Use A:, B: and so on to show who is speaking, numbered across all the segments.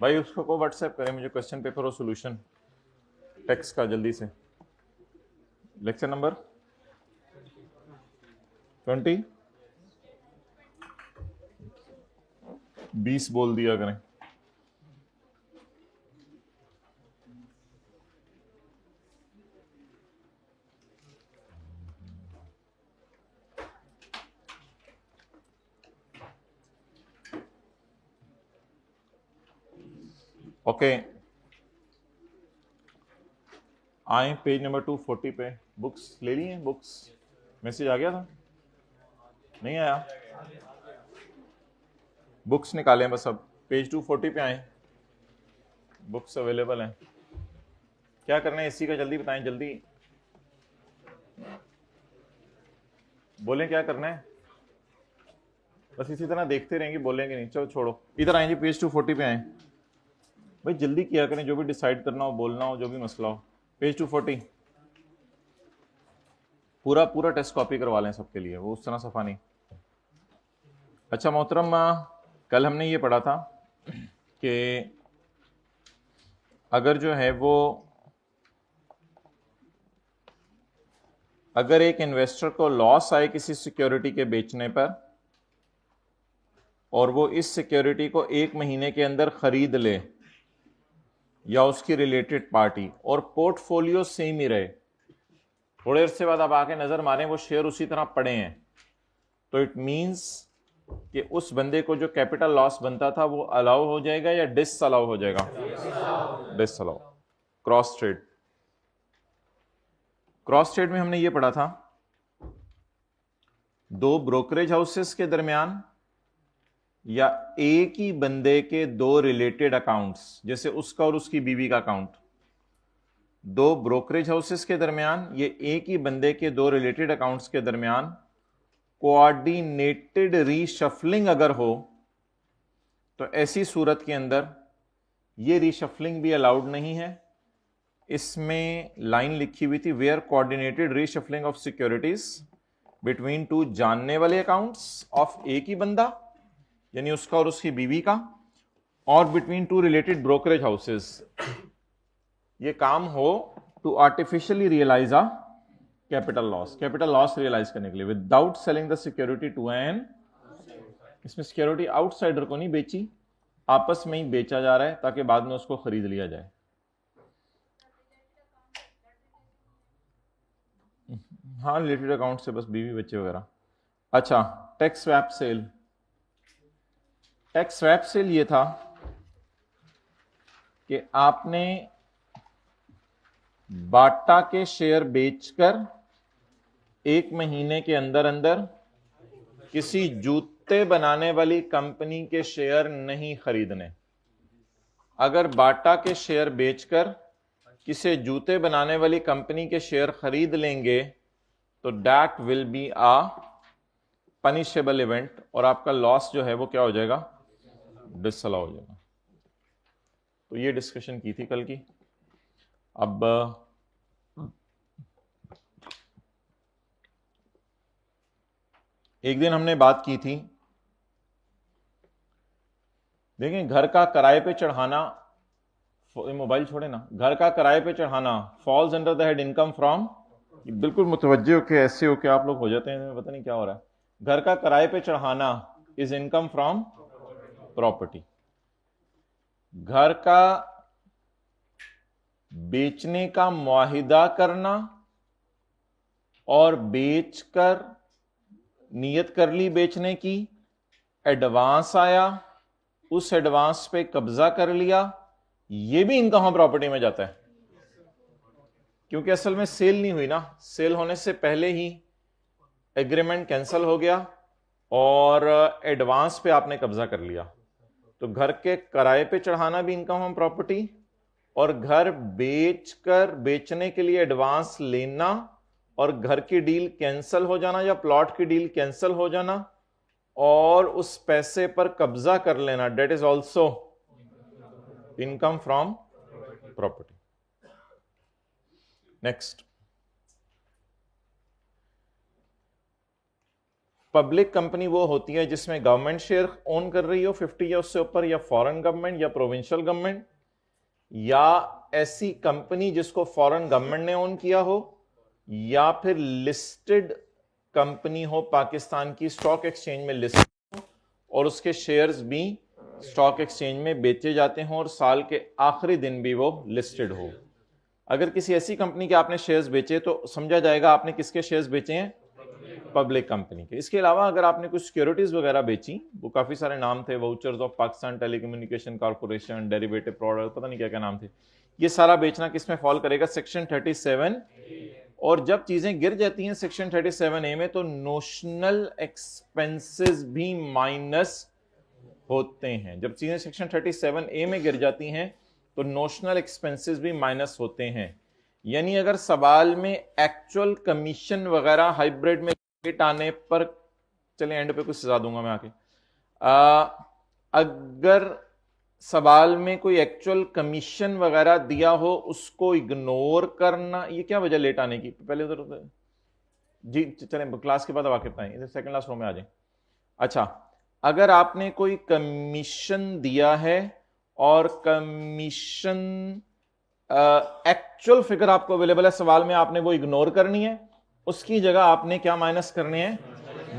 A: भाई उसको को व्हाट्सएप करें मुझे क्वेश्चन पेपर और सॉल्यूशन टेक्स्ट का जल्दी से। लेक्चर नंबर 20 20 बोल दिया करें। ओके आए पेज नंबर 240 पे। बुक्स ले ली हैं? बुक्स मैसेज आ गया था? नहीं आया? बुक्स निकालें बस। अब पेज 240 पे आए, बुक्स अवेलेबल हैं। क्या करना है इसी का जल्दी बताएं, जल्दी बोलें क्या करना है। बस इसी तरह देखते रहेंगे, बोलेंगे नहीं। चलो छोड़ो, इधर आए जी, पेज 240 पे आए भाई, जल्दी किया करें, जो भी डिसाइड करना हो, बोलना हो, जो भी मसला हो। पेज 240 पूरा पूरा टेस्ट कॉपी करवा लें सबके लिए, वो उस तरह सफा नहीं। अच्छा मोहतरम, कल हमने ये पढ़ा था कि अगर जो है वो अगर एक इन्वेस्टर को लॉस आए किसी सिक्योरिटी के बेचने पर और वो इस सिक्योरिटी को 1 महीने के अंदर खरीद ले या उसकी रिलेटेड पार्टी और पोर्टफोलियो सेम ही रहे, थोड़े अरसे बाद आप आके नजर मारें वो शेयर उसी तरह पड़े हैं, तो इट मींस कि उस बंदे को जो कैपिटल लॉस बनता था वो अलाउ हो जाएगा या डिस अलाउ हो जाएगा? Disallow. Cross trade, cross trade में हमने ये पढ़ा था, दो ब्रोकरेज हाउसेस के दरमियान या एक ही बंदे के दो रिलेटेड अकाउंट्स, जैसे उसका और उसकी बीवी का अकाउंट, दो ब्रोकरेज हाउसेस के दरमियान, ये एक ही बंदे के दो रिलेटेड अकाउंट्स के दरमियान कोऑर्डिनेटेड रीशफलिंग अगर हो तो ऐसी सूरत के अंदर ये रीशफलिंग भी अलाउड नहीं है। इसमें लाइन लिखी हुई थी, where coordinated reshuffling of securities between two जानने वाले अकाउंट्स ऑफ एक ही बंदा, यानी उसका और उसकी बीवी का, और between two related brokerage houses, ये काम हो to artificially realise a capital loss, capital loss realise करने के लिए, without selling the security to an, इसमें सिक्योरिटी आउटसाइडर को नहीं बेची, आपस में ही बेचा जा रहा है ताकि बाद में उसको खरीद लिया जाए। हाँ, रिलेटेड अकाउंट से बस बीवी बच्चे वगैरह। अच्छा, tax swap sale, tax swap sale ये था कि आपने बाटा के शेयर बेचकर 1 महीने के अंदर अंदर किसी जूते बनाने वाली कंपनी के शेयर नहीं खरीदने। अगर बाटा के शेयर बेचकर किसी जूते बनाने वाली कंपनी के शेयर खरीद लेंगे तो that will be a punishable event, और आपका लॉस जो है वो क्या हो जाएगा? डिसअलाउ हो जाएगा। तो ये डिस्कशन की थी कल की। अब एक दिन हमने बात की थी, देखें, घर का किराए पे चढ़ाना, मोबाइल छोड़े ना, घर का किराए पे चढ़ाना falls under the head income from, बिल्कुल मुतवज्जे होके ऐसे होके आप लोग हो जाते हैं, पता नहीं क्या हो रहा है। घर का किराए पे चढ़ाना इज इनकम फ्रॉम प्रॉपर्टी। घर का बेचने का मुआहिदा करना और बेचकर नियत कर ली बेचने की, एडवांस आया, उस एडवांस पे कब्जा कर लिया, ये भी इनकम प्रॉपर्टी में जाता है, क्योंकि असल में सेल नहीं हुई ना, सेल होने से पहले ही एग्रीमेंट कैंसिल हो गया और एडवांस पे आपने कब्जा कर लिया। तो घर के किराए पे चढ़ाना भी इनकम प्रॉपर्टी, और घर बेचकर बेचने के लिए एडवांस लेना और घर की डील कैंसिल हो जाना या प्लॉट की डील कैंसिल हो जाना और उस पैसे पर कब्जा कर लेना, that is also income from property. Next, public company वो होती है जिसमें गवर्नमेंट शेयर ओन कर रही हो 50 या उससे ऊपर, या फॉरेन गवर्नमेंट या प्रोविंशियल गवर्नमेंट, या ऐसी कंपनी जिसको फॉरेन गवर्नमेंट ने ओन किया हो, या फिर लिस्टेड कंपनी हो पाकिस्तान की, स्टॉक एक्सचेंज में लिस्टेड हो और उसके शेयर्स भी स्टॉक एक्सचेंज में बेचे जाते हों और साल के आखिरी दिन भी वो लिस्टेड हो। अगर किसी ऐसी कंपनी के आपने शेयर्स बेचे तो समझा जाएगा आपने किसके शेयर्स बेचे हैं, पब्लिक कंपनी के। इसके अलावा अगर आपने कुछ सिक्योरिटीज वगैरह बेची, वो काफी सारे नाम थे, vouchers of Pakistan telecommunication corporation, derivative product, पता नहीं क्या क्या नाम थे, ये सारा बेचना किस में फॉल करेगा, सेक्शन 37। और जब चीजें गिर जाती हैं सेक्शन 37A में तो नोशनल एक्सपेंसेस भी माइनस होते हैं। जब चीजें सेक्शन 37A में गिर जाती हैं तो नोशनल एक्सपेंसेस भी माइनस होते हैं। यानी अगर सवाल में एक्चुअल कमीशन वगैरह हाइब्रिड में लेट आने पर, चले एंड पे कुछ सजा दूंगा मैं आके, अगर सवाल में कोई एक्चुअल कमीशन वगैरह दिया हो उसको इग्नोर करना, ये क्या वजह लेट आने की, पहले उधर जी चलें क्लास के बाद वाकिफ बताएं, इधर सेकंड क्लास रूम में आ जाएं। अच्छा, अगर आपने कोई कमीशन दिया है और कमीशन एक्चुअल फिगर आपको अवेलेबल है सवाल में, आपने वो इग्नोर करनी है, उसकी जगह आपने क्या माइनस करने हैं,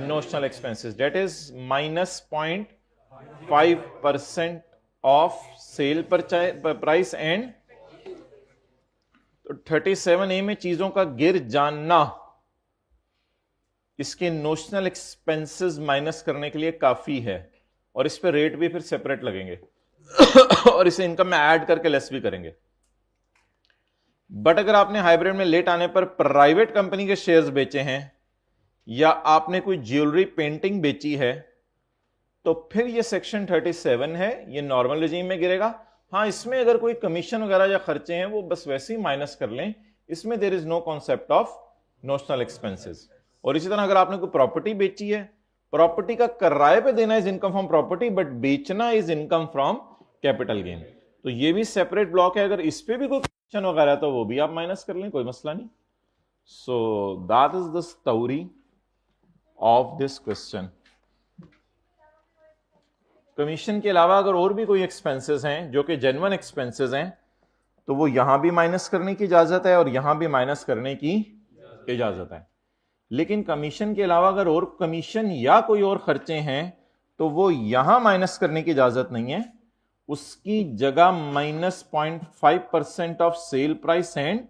A: notional expenses, that is -0.5% of sale price and. 37A में चीजों का गिर जाना इसके नोशनल एक्सपेंसेस माइनस करने के लिए काफी है, और इस पे रेट भी फिर सेपरेट लगेंगे और इसे इनकम में ऐड करके लेस भी करेंगे। बट अगर आपने हाइब्रिड में लेट आने पर प्राइवेट कंपनी के शेयर्स बेचे हैं या आपने कोई ज्वेलरी पेंटिंग बेची है तो फिर ये सेक्शन 37 है, ये नॉर्मल रिजीम में गिरेगा। हाँ, इसमें अगर कोई कमीशन वगैरह या खर्चे हैं वो बस वैसे ही माइनस कर लें, इसमें there is no concept of notional expenses. और इसी तरह अगर आपने कोई प्रॉपर्टी बेची है, प्रॉपर्टी का किराए पे देना is income from property, but बेचना is income from capital gain, तो ये भी सेपरेट ब्लॉक है। अगर इस पे भी कोई कमीशन वगैरह है तो वो भी आप माइनस कर लें, कोई मसला नहीं। सो that is the story of this question. Commission के अलावा अगर और भी कोई एक्सपेंसेस हैं जो कि जेन्युइन एक्सपेंसेस हैं तो वो यहां भी माइनस करने की इजाजत है और यहां भी माइनस करने की इजाजत है। लेकिन कमीशन के अलावा अगर और कमीशन या कोई और खर्चे हैं तो वो यहां माइनस करने की इजाजत नहीं है, उसकी जगह -0.5% of sale price and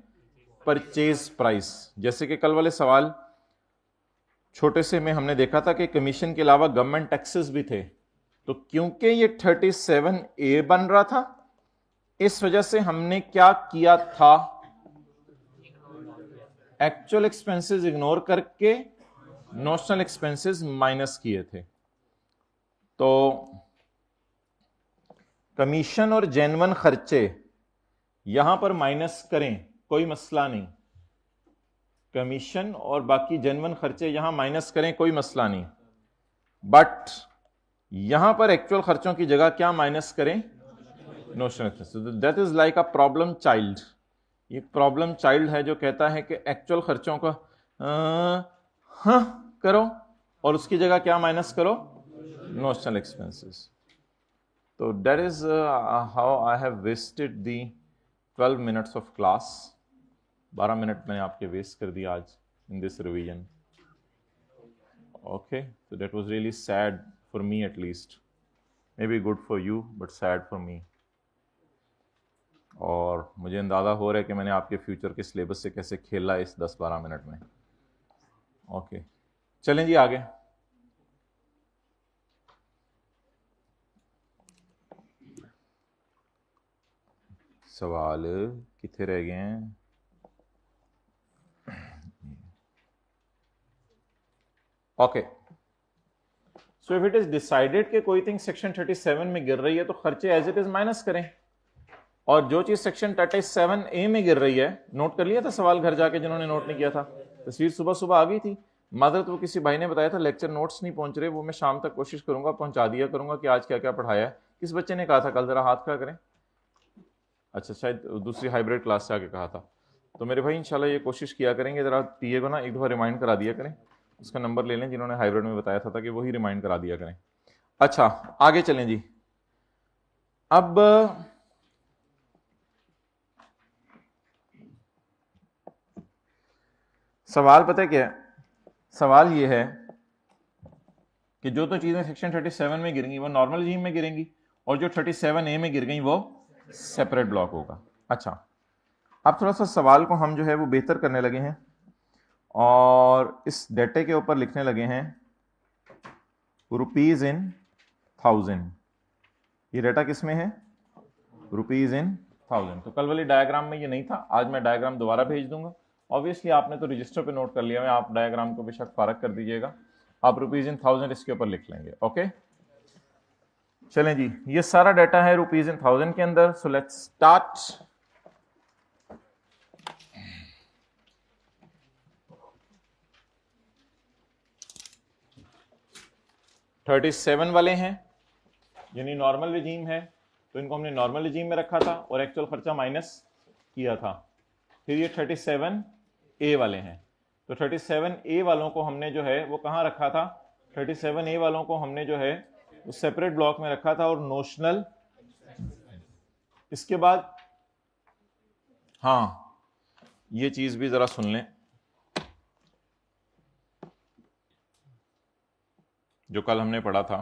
A: purchase price. जैसे कि कल वाले सवाल छोटे से में हमने देखा था कि कमीशन के अलावा गवर्नमेंट टैक्सेस भी थे, तो क्योंकि ये 37A बन रहा था इस वजह से हमने क्या किया था, एक्चुअल एक्सपेंसेस इग्नोर करके नोशनल एक्सपेंसेस माइनस किए थे। तो कमीशन और जेन्युइन खर्चे यहां पर माइनस करें, कोई मसला नहीं। कमीशन और बाकी जेन्युइन खर्चे यहां माइनस करें, कोई मसला नहीं। बट यहां पर एक्चुअल खर्चों की जगह क्या माइनस करें, notional expenses. That is like a problem child. ये प्रॉब्लम चाइल्ड है जो कहता है कि एक्चुअल खर्चों का हाँ करो और उसकी जगह क्या माइनस करो, नोशनल एक्सपेंसेस। तो that is how I have wasted the 12 minutes of class. 12 minute मैंने आपके वेस्ट कर दिया आज in this revision. Okay, so that was really sad for me at least, maybe good for you but sad for me। और मुझे अंदाज़ा हो रहा है कि मैंने आपके फ्यूचर के सिलेबस से कैसे खेला इस 10-12 मिनट में। ओके, चलें जी आगे। सवाल कितने रह गए हैं, okay. So if it is decided कि कोई थिंग सेक्शन 37 में गिर रही है तो खर्चे एज इट इज माइनस करें, और जो चीज सेक्शन 37A में गिर रही है, नोट कर लिया था सवाल घर जाके जिन्होंने नोट नहीं किया था, तस्वीर सुबह सुबह आ गई थी। मादर तो किसी भाई ने बताया था लेक्चर नोट्स नहीं पहुंच रहे, वो मैं शाम तक कोशिश करूंगा पहुंचा दिया करूंगा कि आज क्या क्या पढ़ाया है। किस बच्चे ने कहा था कल, जरा हाथ खड़ा करें। अच्छा, शायद दूसरी हाइब्रिड क्लास से आके कहा था। तो मेरे भाई इंशाल्लाह ये कोशिश किया करेंगे, जरा टीए को ना एक दफा रिमाइंड करा दिया करें उसका नंबर ले लें जिन्होंने हाइब्रिड में बताया था कि वही रिमाइंड करा दिया करें। अच्छा आगे चलें जी। अब सवाल पता है क्या है? सवाल ये है कि जो तो चीजें सेक्शन 37 में गिरेंगी वो नॉर्मल रजीम में गिरेंगी, और जो 37A में गिर गई वो सेपरेट ब्लॉक होगा। अच्छा अब थोड़ा सा सवाल को हम जो है वो बेहतर करने लगे हैं और इस डेटे के ऊपर लिखने लगे हैं रुपीज इन थाउजेंड। ये डेटा किस में है? Rupees in thousand. तो कल वाली डायग्राम में ये नहीं था, आज मैं डायग्राम दोबारा भेज दूंगा। ऑब्वियसली आपने तो रजिस्टर पे नोट कर लिया है, आप डायग्राम को बेशक फारक कर दीजिएगा, आप रुपीज इन थाउजेंड इसके ऊपर लिख लेंगे। ओके चलें जी, ये सारा डाटा है रुपीज इन थाउजेंड के अंदर। So let's start. $37 वाले हैं, यानी नॉर्मल रजीम है, तो इनको हमने नॉर्मल रजीम में रखा था और एक्चुअल खर्चा माइनस किया था। फिर ये 37A वाले हैं, तो 37A वालों को हमने जो है वो कहाँ रखा था? 37A वालों को हमने जो है उस सेपरेट ब्लॉक में रखा था और नोशनल। इसके बाद हाँ ये चीज भी जरा सुन लें जो कल हमने पढ़ा था।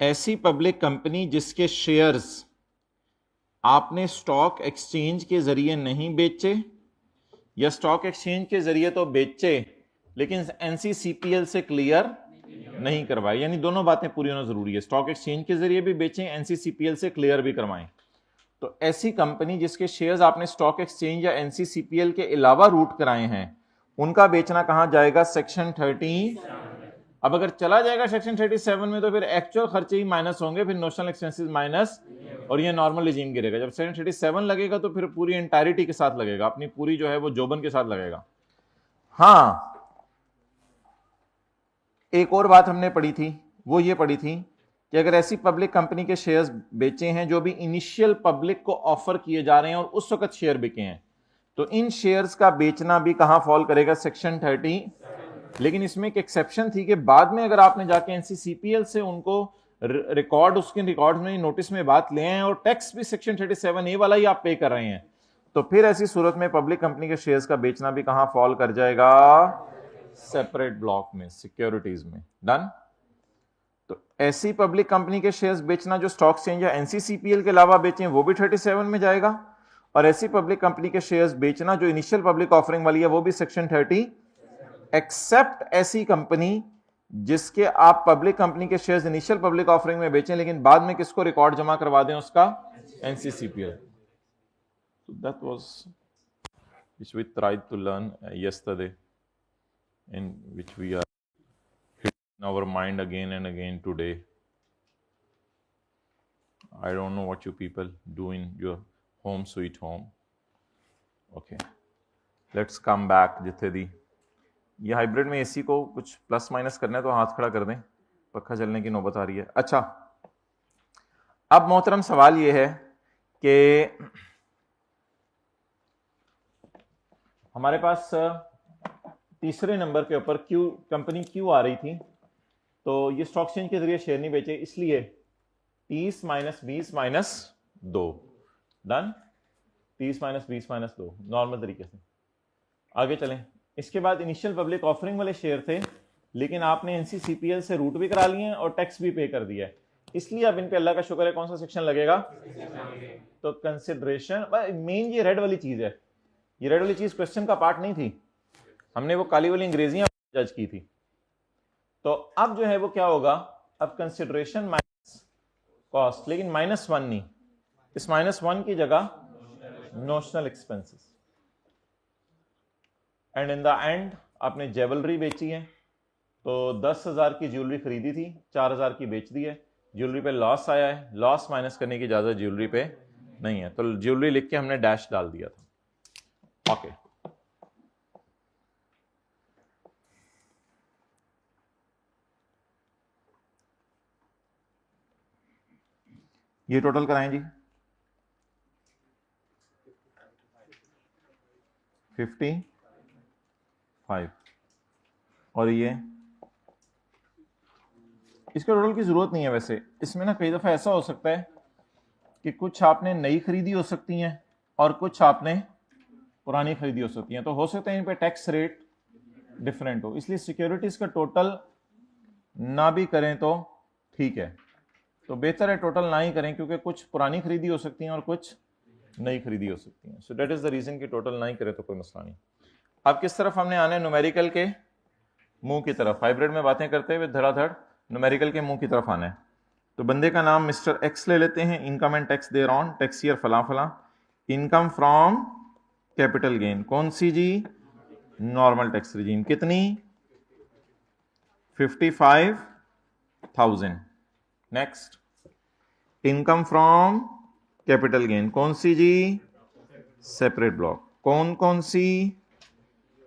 A: ऐसी पब्लिक कंपनी जिसके शेयर्स आपने स्टॉक एक्सचेंज के जरिए नहीं बेचे, या स्टॉक एक्सचेंज के जरिए तो बेचे लेकिन एनसीसीपीएल से क्लियर नहीं करवाए, यानी दोनों बातें पूरी होना जरूरी है, स्टॉक एक्सचेंज के जरिए भी बेचें, एनसीसीपीएल से क्लियर भी करवाएं। तो ऐसी कंपनी जिसके शेयर्स आपने स्टॉक एक्सचेंज या एनसीसीपीएल के अलावा रूट कराए हैं, उनका बेचना कहां जाएगा? सेक्शन 30। अब अगर चला जाएगा सेक्शन 37 में तो फिर एक्चुअल खर्चे ही माइनस होंगे, फिर नोशनल एक्सपेंसेस माइनस, और ये नॉर्मल रिजीम गिरेगा। जब सेक्शन 37 लगेगा तो फिर पूरी एंटायरिटी के साथ लगेगा, अपनी पूरी जो है वो जोबन के साथ लगेगा। हाँ एक और बात हमने पढ़ी थी, वो ये पढ़ी थी कि अगर ऐसी पब्लिक कंपनी के शेयर्स बेचे हैं जो भी इनिशियल पब्लिक को ऑफर किए जा रहे हैं और उस वक्त शेयर बिके हैं, तो इन शेयर्स का बेचना भी कहां फॉल करेगा? सेक्शन 30। लेकिन इसमें एक एक्सेप्शन थी कि बाद में अगर आपने जाके एनसीसीपीएल से उनको रिकॉर्ड, उसके रिकॉर्ड में नोटिस में बात ले आए और टैक्स भी सेक्शन 37A वाला ही आप पे कर रहे हैं, तो फिर ऐसी सूरत में पब्लिक कंपनी के शेयर्स का बेचना भी कहां फॉल कर जाएगा? सेपरेट ब्लॉक में, सिक्योरिटीज में। डन। तो ऐसी पब्लिक कंपनी के शेयर्स बेचना जो स्टॉक एक्सचेंज या एनसीसीपीएल के अलावा बेचें वो भी 37 में जाएगा, और ऐसी पब्लिक कंपनी के शेयर्स बेचना जो इनिशियल पब्लिक ऑफरिंग वाली है वो भी सेक्शन 30, एक्सेप्ट ऐसी कंपनी जिसके आप पब्लिक कंपनी के शेयर्स इनिशियल पब्लिक ऑफरिंग में बेचें लेकिन बाद में किसको रिकॉर्ड जमा करवा दें? उसका एनसीसीपीएल। So that was which we tried to learn yesterday, in which we are hitting our mind again and again today. I don't know what you people do in your home sweet home. Okay, let's come back. जिथे दी ये hybrid में AC को कुछ plus minus करना है तो हाथ खड़ा कर दें, पक्का चलने की नौबत आ रही है। अच्छा अब मोहतरम सवाल ये है कि हमारे पास तीसरे नंबर के ऊपर क्यू कंपनी क्यू आ रही थी, तो ये स्टॉक एक्सचेंज के जरिए शेयर नहीं बेचे, इसलिए 30 minus 20 minus 2। Done. 30 minus 20 minus 2 normal तरीके से। आगे चलें। इसके बाद इनिशियल पब्लिक ऑफरिंग वाले शेयर थे लेकिन आपने एनसीसीपीएल से रूट भी करा लिए हैं और टैक्स भी पे कर दिया है, इसलिए अब इन पे अल्लाह का शुक्र है कौन सा सेक्शन लगेगा? तो कंसिडरेशन। मेन ये रेड वाली चीज है, ये रेड वाली चीज क्वेश्चन का पार्ट नहीं थी, हमने वो काली वाली अंग्रेजियां जज की थी। तो अब जो है वो क्या होगा? अब कंसिडरेशन माइनस कॉस्ट, लेकिन -1 नहीं, इस -1 की जगह notional expenses. And in the end आपने ज्वेलरी बेची है, तो 10,000 की ज्वेलरी खरीदी थी, 4,000 की बेच दी है, ज्वेलरी पे लॉस आया है, लॉस माइनस करने की इजाजत ज्वेलरी पे नहीं है, तो ज्वेलरी लिख के हमने डैश डाल दिया था। ओके ये टोटल कराएं जी। 55 और ये इसके टोटल की जरूरत नहीं है। वैसे इसमें ना कई दफा ऐसा हो सकता है कि कुछ आपने नई खरीदी हो सकती हैं और कुछ आपने पुरानी खरीदी हो सकती हैं, तो हो सकता है इन पे टैक्स रेट डिफरेंट हो, इसलिए सिक्योरिटीज का टोटल ना भी करें तो ठीक है। तो बेहतर है टोटल ना ही करें, क्योंकि कुछ पुरानी खरीदी हो सकती हैं और कुछ नई खरीदी हो सकती हैं। So that is the reason कि टोटल ना ही करें तो कोई मसला नहीं। अब किस तरफ हमने आने, न्यूमेरिकल के मुंह की तरफ। हाइब्रिड में बातें करते हुए धड़ाधड़ न्यूमेरिकल के मुंह की तरफ आना है। तो बंदे का नाम मिस्टर एक्स ले लेते हैं, income and tax there on, tax year फला फला, इनकम फ्रॉम कैपिटल गेन, कौन सी जी, नॉर्मल टैक्स रिजीम, कितनी 55,000। Next, income from capital gain, कौन सी जी, सेपरेट ब्लॉक, कौन कौन सी,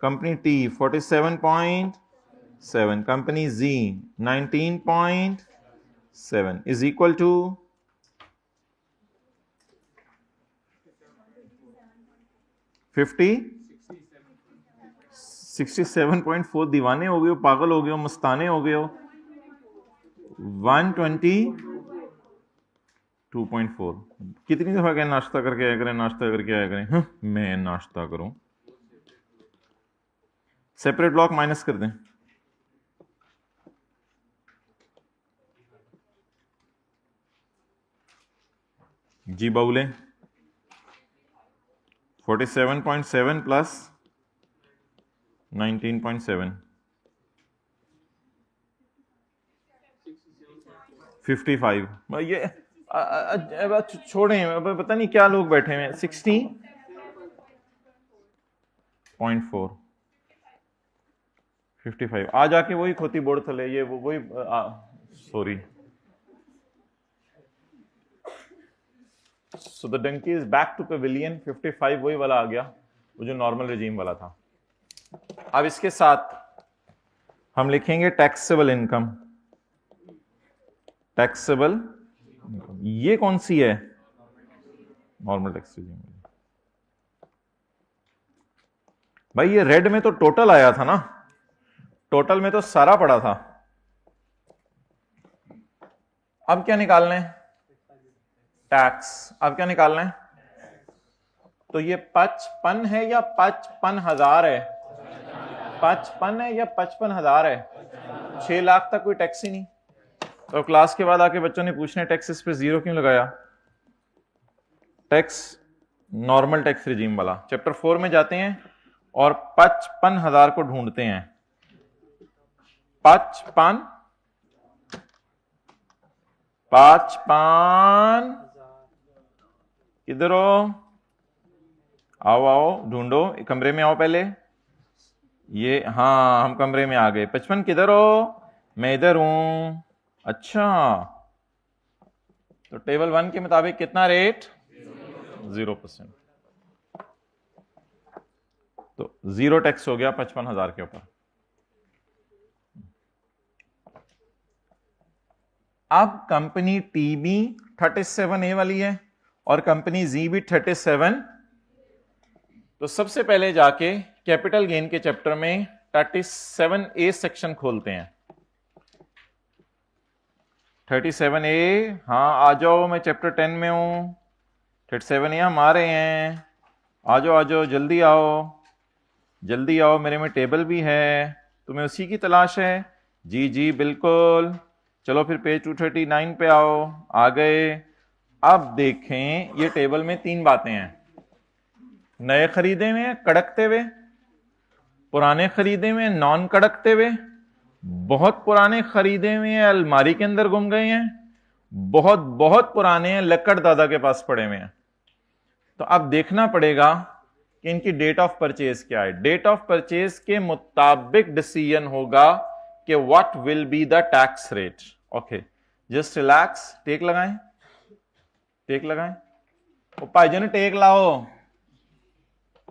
A: company T 47.7, company G 19.7 is equal to 67.4। दीवाने हो गए हो, पागल हो गए हो, मस्ताने हो गए हो। 122.4। कितनी दफा कहें नाश्ता करके आया करें, नाश्ता करके आया करें, मैं नाश्ता करूं। सेपरेट ब्लॉक माइनस कर दें, जी बाउले 47.7 प्लस 19.7 55। ये छोड़ें, अब पता नहीं क्या लोग बैठे हैं। 60.4 55 आ जाके वही खोती बोर्ड थले, ये वही sorry. So the donkey is back to pavilion. 55 वही वाला आ गया, वो जो नॉर्मल रिजीम वाला था। अब इसके साथ हम लिखेंगे टैक्सेबल इनकम। टैक्सेबल, ये कौन सी है, नॉर्मल टैक्स रिजीम। भाई ये रेड में तो टोटल आया था ना, टोटल में तो सारा पड़ा था। अब क्या निकालना है, टैक्स। अब क्या निकालना है, तो ये 55 है या 55,000 है, 55 है या 55,000 है। 6 लाख तक कोई टैक्स ही नहीं। तो क्लास के बाद आके बच्चों ने पूछना है टैक्सेस पे 0 क्यों लगाया। टैक्स नॉर्मल टैक्स रिजीम वाला, चैप्टर 4 में जाते हैं और 55,000 को ढूंढते हैं। 55 किधर हो, आओ आओ ढूंढो, कमरे में आओ पहले। ये हाँ, हम कमरे में आ गए। 55 किधर हो, मैं इधर हूं। अच्छा, तो टेबल 1 के मुताबिक कितना रेट, 0%। तो 0 टैक्स हो गया 55,000 के ऊपर। अब कंपनी टी भी 37A वाली है और कंपनी जी भी 37। तो सबसे पहले जाके कैपिटल गेन के चैप्टर में 37A सेक्शन खोलते हैं। 37A, हाँ आ जाओ, मैं चैप्टर 10 में हूं। 37A हम आ रहे हैं, आ जाओ आ जाओ, जल्दी आओ जल्दी आओ, मेरे में टेबल भी है। तुम्हें उसी की तलाश है, जी जी बिल्कुल। चलो फिर पेज 239 पे आओ, आ गए। अब देखें, ये टेबल में 3 बातें हैं। नए खरीदे हुए कड़कते हुए, पुराने खरीदे हुए नॉन कड़कते हुए, बहुत पुराने खरीदे हुए हैं अलमारी के अंदर गुम गए हैं, बहुत बहुत पुराने हैं लक्कड़ दादा के पास पड़े हुए हैं। तो अब देखना पड़ेगा कि इनकी डेट ऑफ परचेज क्या है। डेट ऑफ परचेज के मुताबिक डिसीजन होगा कि what will be the tax rate. Okay, just relax, take लगाएं, टेक लगाएं। ओ भाईजान टेक लाओ।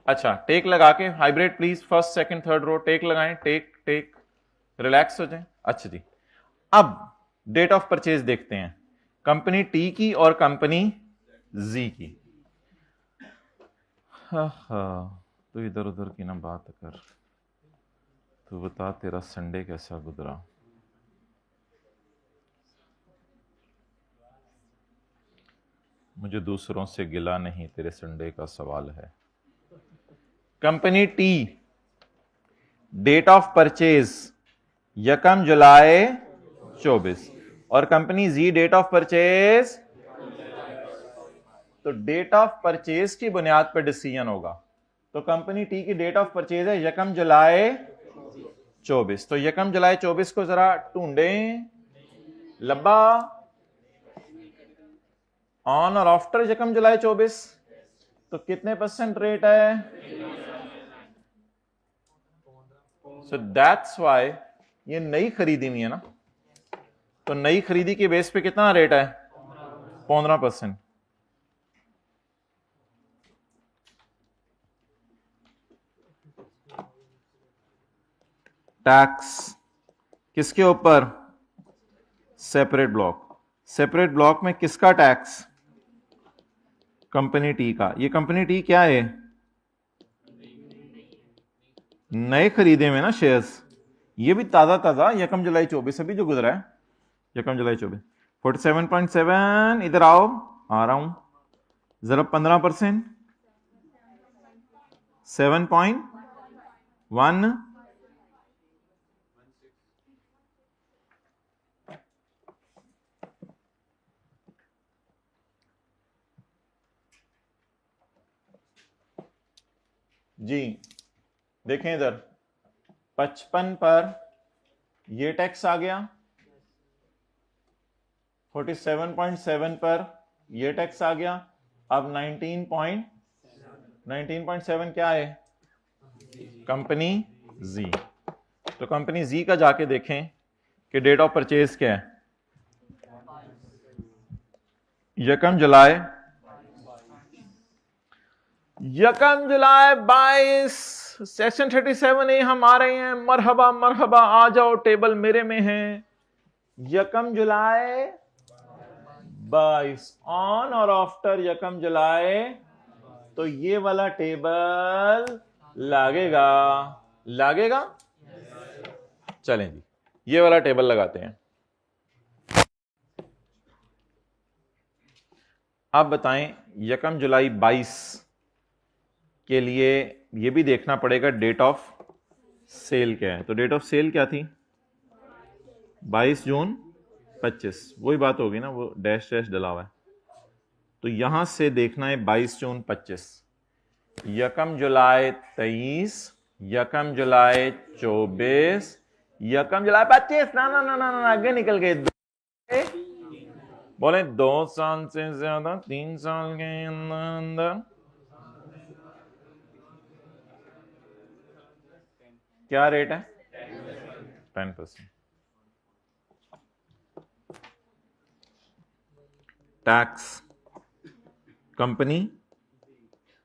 A: अच्छा, टेक लगा के hybrid please, first second third row take लगाएं, टेक टेक, रिलैक्स हो जाए। अच्छा जी, अब डेट ऑफ परचेज देखते हैं, कंपनी टी की और कंपनी जी की। तो इधर उधर की ना बात कर, तू बता तेरा संडे कैसा गुजरा। मुझे दूसरों से गिला नहीं, तेरे संडे का सवाल है। Company T, date of purchase यकम जुलाई 24, और company G date of purchase, तो डेट ऑफ परचेज की बुनियाद पर डिसीजन होगा। तो कंपनी टी की डेट ऑफ परचेज है यकम जुलाई 24, तो यकम जुलाई 24 को जरा ढूंढें लब्बा, ऑन और आफ्टर यकम जुलाई 24, तो कितने % रेट है? सो दैट्स वाई ये नई खरीदी नहीं है ना, तो नई खरीदी के बेस पे कितना रेट है? 15%। टैक्स किसके ऊपर? Separate block. सेपरेट ब्लॉक में किसका टैक्स? कंपनी टी का। ये कंपनी टी क्या है? नए खरीदे में ना शेयर्स, ये भी ताजा ताजा यकम जुलाई 24 अभी जो गुजरा है, यकम जुलाई 24। 47.7, इधर आओ, आ रहा हूं जरा। 15%, 7.1, जी देखें इधर 55 पर ये टैक्स आ गया, 47.7 पर ये टैक्स आ गया, अब 19.7 क्या है? कंपनी जी। तो कंपनी जी का जाके देखें कि डेट ऑफ परचेज क्या है। यकम जुलाई 22, सेक्शन 37A हम आ रहे हैं। मरहबा मरहबा, आ जाओ, टेबल मेरे में है। यकम जुलाई 22, ऑन और आफ्टर यकम जुलाई, तो ये वाला टेबल लगेगा, लगेगा। चलें जी, ये वाला टेबल लगाते हैं। अब बताएं यकम जुलाई 22 के लिए ये भी देखना पड़ेगा डेट ऑफ सेल क्या है। तो डेट ऑफ सेल क्या थी? 22 जून 25, वही बात होगी ना, वो डैश डैश डला हुआ है। तो यहां से देखना है 22 जून 25, यकम जुलाई 23, यकम जुलाई 24, यकम जुलाई 25। ना ना ना ना ना, आगे निकल गए। बोले 2 साल से ज्यादा, 3 साल के अंदर क्या रेट है? 10%। टैक्स कंपनी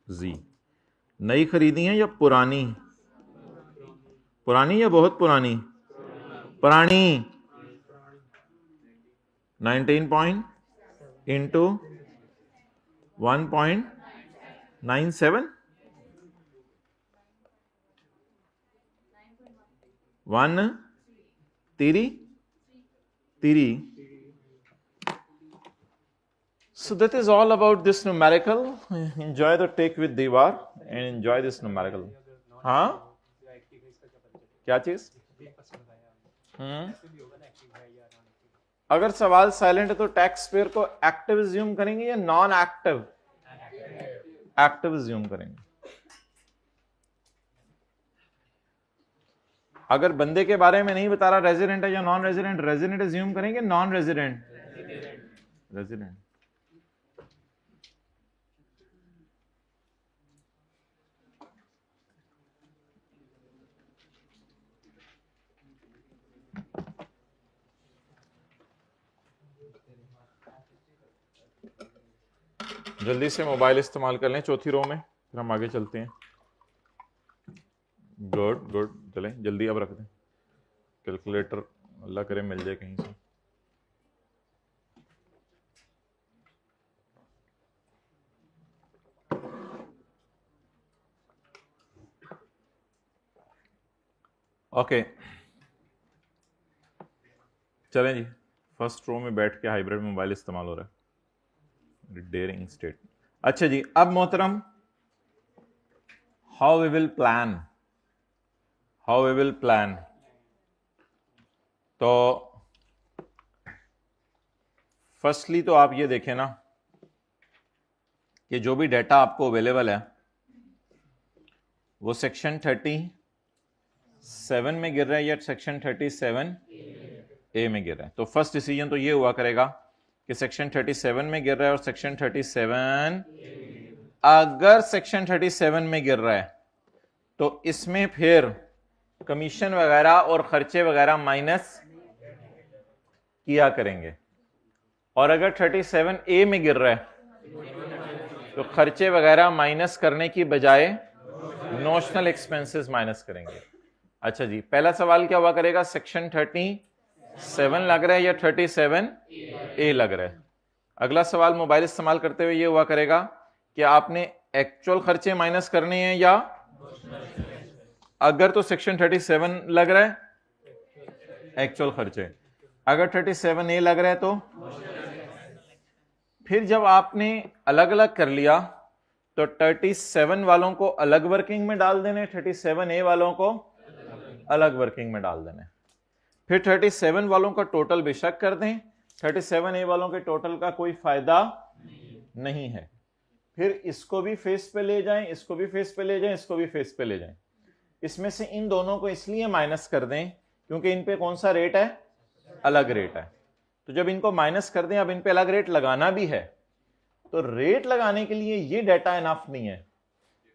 A: जी। नई खरीदी है या पुरानी? पुरानी या बहुत पुरानी? पुरानी। 19 point into 1.97, 1 So that is all about this numerical. Enjoy the take with Diwar and enjoy this numerical. हाँ, क्या चीज? अगर सवाल साइलेंट है तो टैक्स पेयर को एक्टिव ज्यूम करेंगे या नॉन एक्टिव? एक्टिव ज्यूम करेंगे। अगर बंदे के बारे में नहीं बता रहा रेजिडेंट है या नॉन रेजिडेंट, रेजिडेंट ज्यूम करेंगे, नॉन रेजिडेंट? रेजिडेंट। जल्दी से मोबाइल इस्तेमाल कर लें चौथी रो में, फिर हम आगे चलते हैं। गुड गुड, चलें जल्दी अब रख दें। कैलकुलेटर अल्लाह करे मिल जाए कहीं से। ओके चलें जी, फर्स्ट रो में बैठ के हाइब्रिड मोबाइल इस्तेमाल हो रहा है, डेयरिंग स्टेट। अच्छा जी, अब मोहतरम हाउ वी विल प्लान, तो फर्स्टली तो आप ये देखें ना कि जो भी डाटा आपको अवेलेबल है वो सेक्शन 37 में गिर रहा है या सेक्शन 37A में गिर रहा है। तो फर्स्ट डिसीजन तो ये हुआ करेगा कि सेक्शन 37 में गिर रहा है और सेक्शन 37, अगर सेक्शन 37 में गिर रहा है तो इसमें फिर कमीशन वगैरह और खर्चे वगैरह माइनस किया करेंगे, और अगर 37A में गिर रहा है तो खर्चे वगैरह माइनस करने की बजाय नोशनल एक्सपेंसेस माइनस करेंगे। अच्छा जी, पहला सवाल क्या हुआ करेगा, सेक्शन 37 लग रहा है या 37A लग रहा है। अगला सवाल मोबाइल इस्तेमाल करते हुए ये हुआ करेगा कि आपने एक्चुअल खर्चे माइनस करने हैं या, अगर तो सेक्शन 37 लग रहा है एक्चुअल खर्चे, अगर 37A लग रहा है तो फिर जब आपने अलग अलग कर लिया तो 37 वालों को अलग वर्किंग में डाल देने, 37A वालों को अलग वर्किंग में डाल देने, फिर 37 वालों का टोटल बेशक कर दें, 37A वालों के टोटल का कोई फायदा नहीं है, फिर इसको भी फेस पे ले जाएं, इसको भी फेस पे ले जाएं, इसको भी फेस पे ले जाएं। इसमें से इन दोनों को इसलिए माइनस कर दें क्योंकि इन पे कौन सा रेट है, अलग रेट है। तो जब इनको माइनस कर दें, अब इन पे अलग रेट लगाना भी है, तो रेट लगाने के लिए ये डाटा इनफ नहीं है,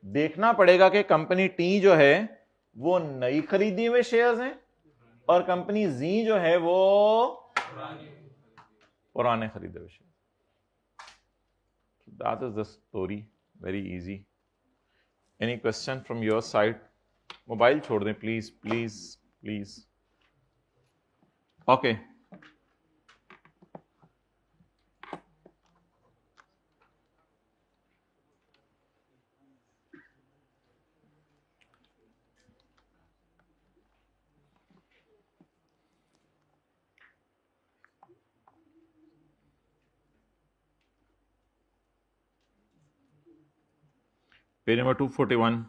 A: देखना पड़ेगा कि कंपनी टी जो है वो नई खरीदी हुए शेयर्स हैं और कंपनी जी जो है वो पुराने खरीदे हुए share. That is the story, very easy. Any question from your side? Mobile छोड़ दें please please please. Okay page number 241।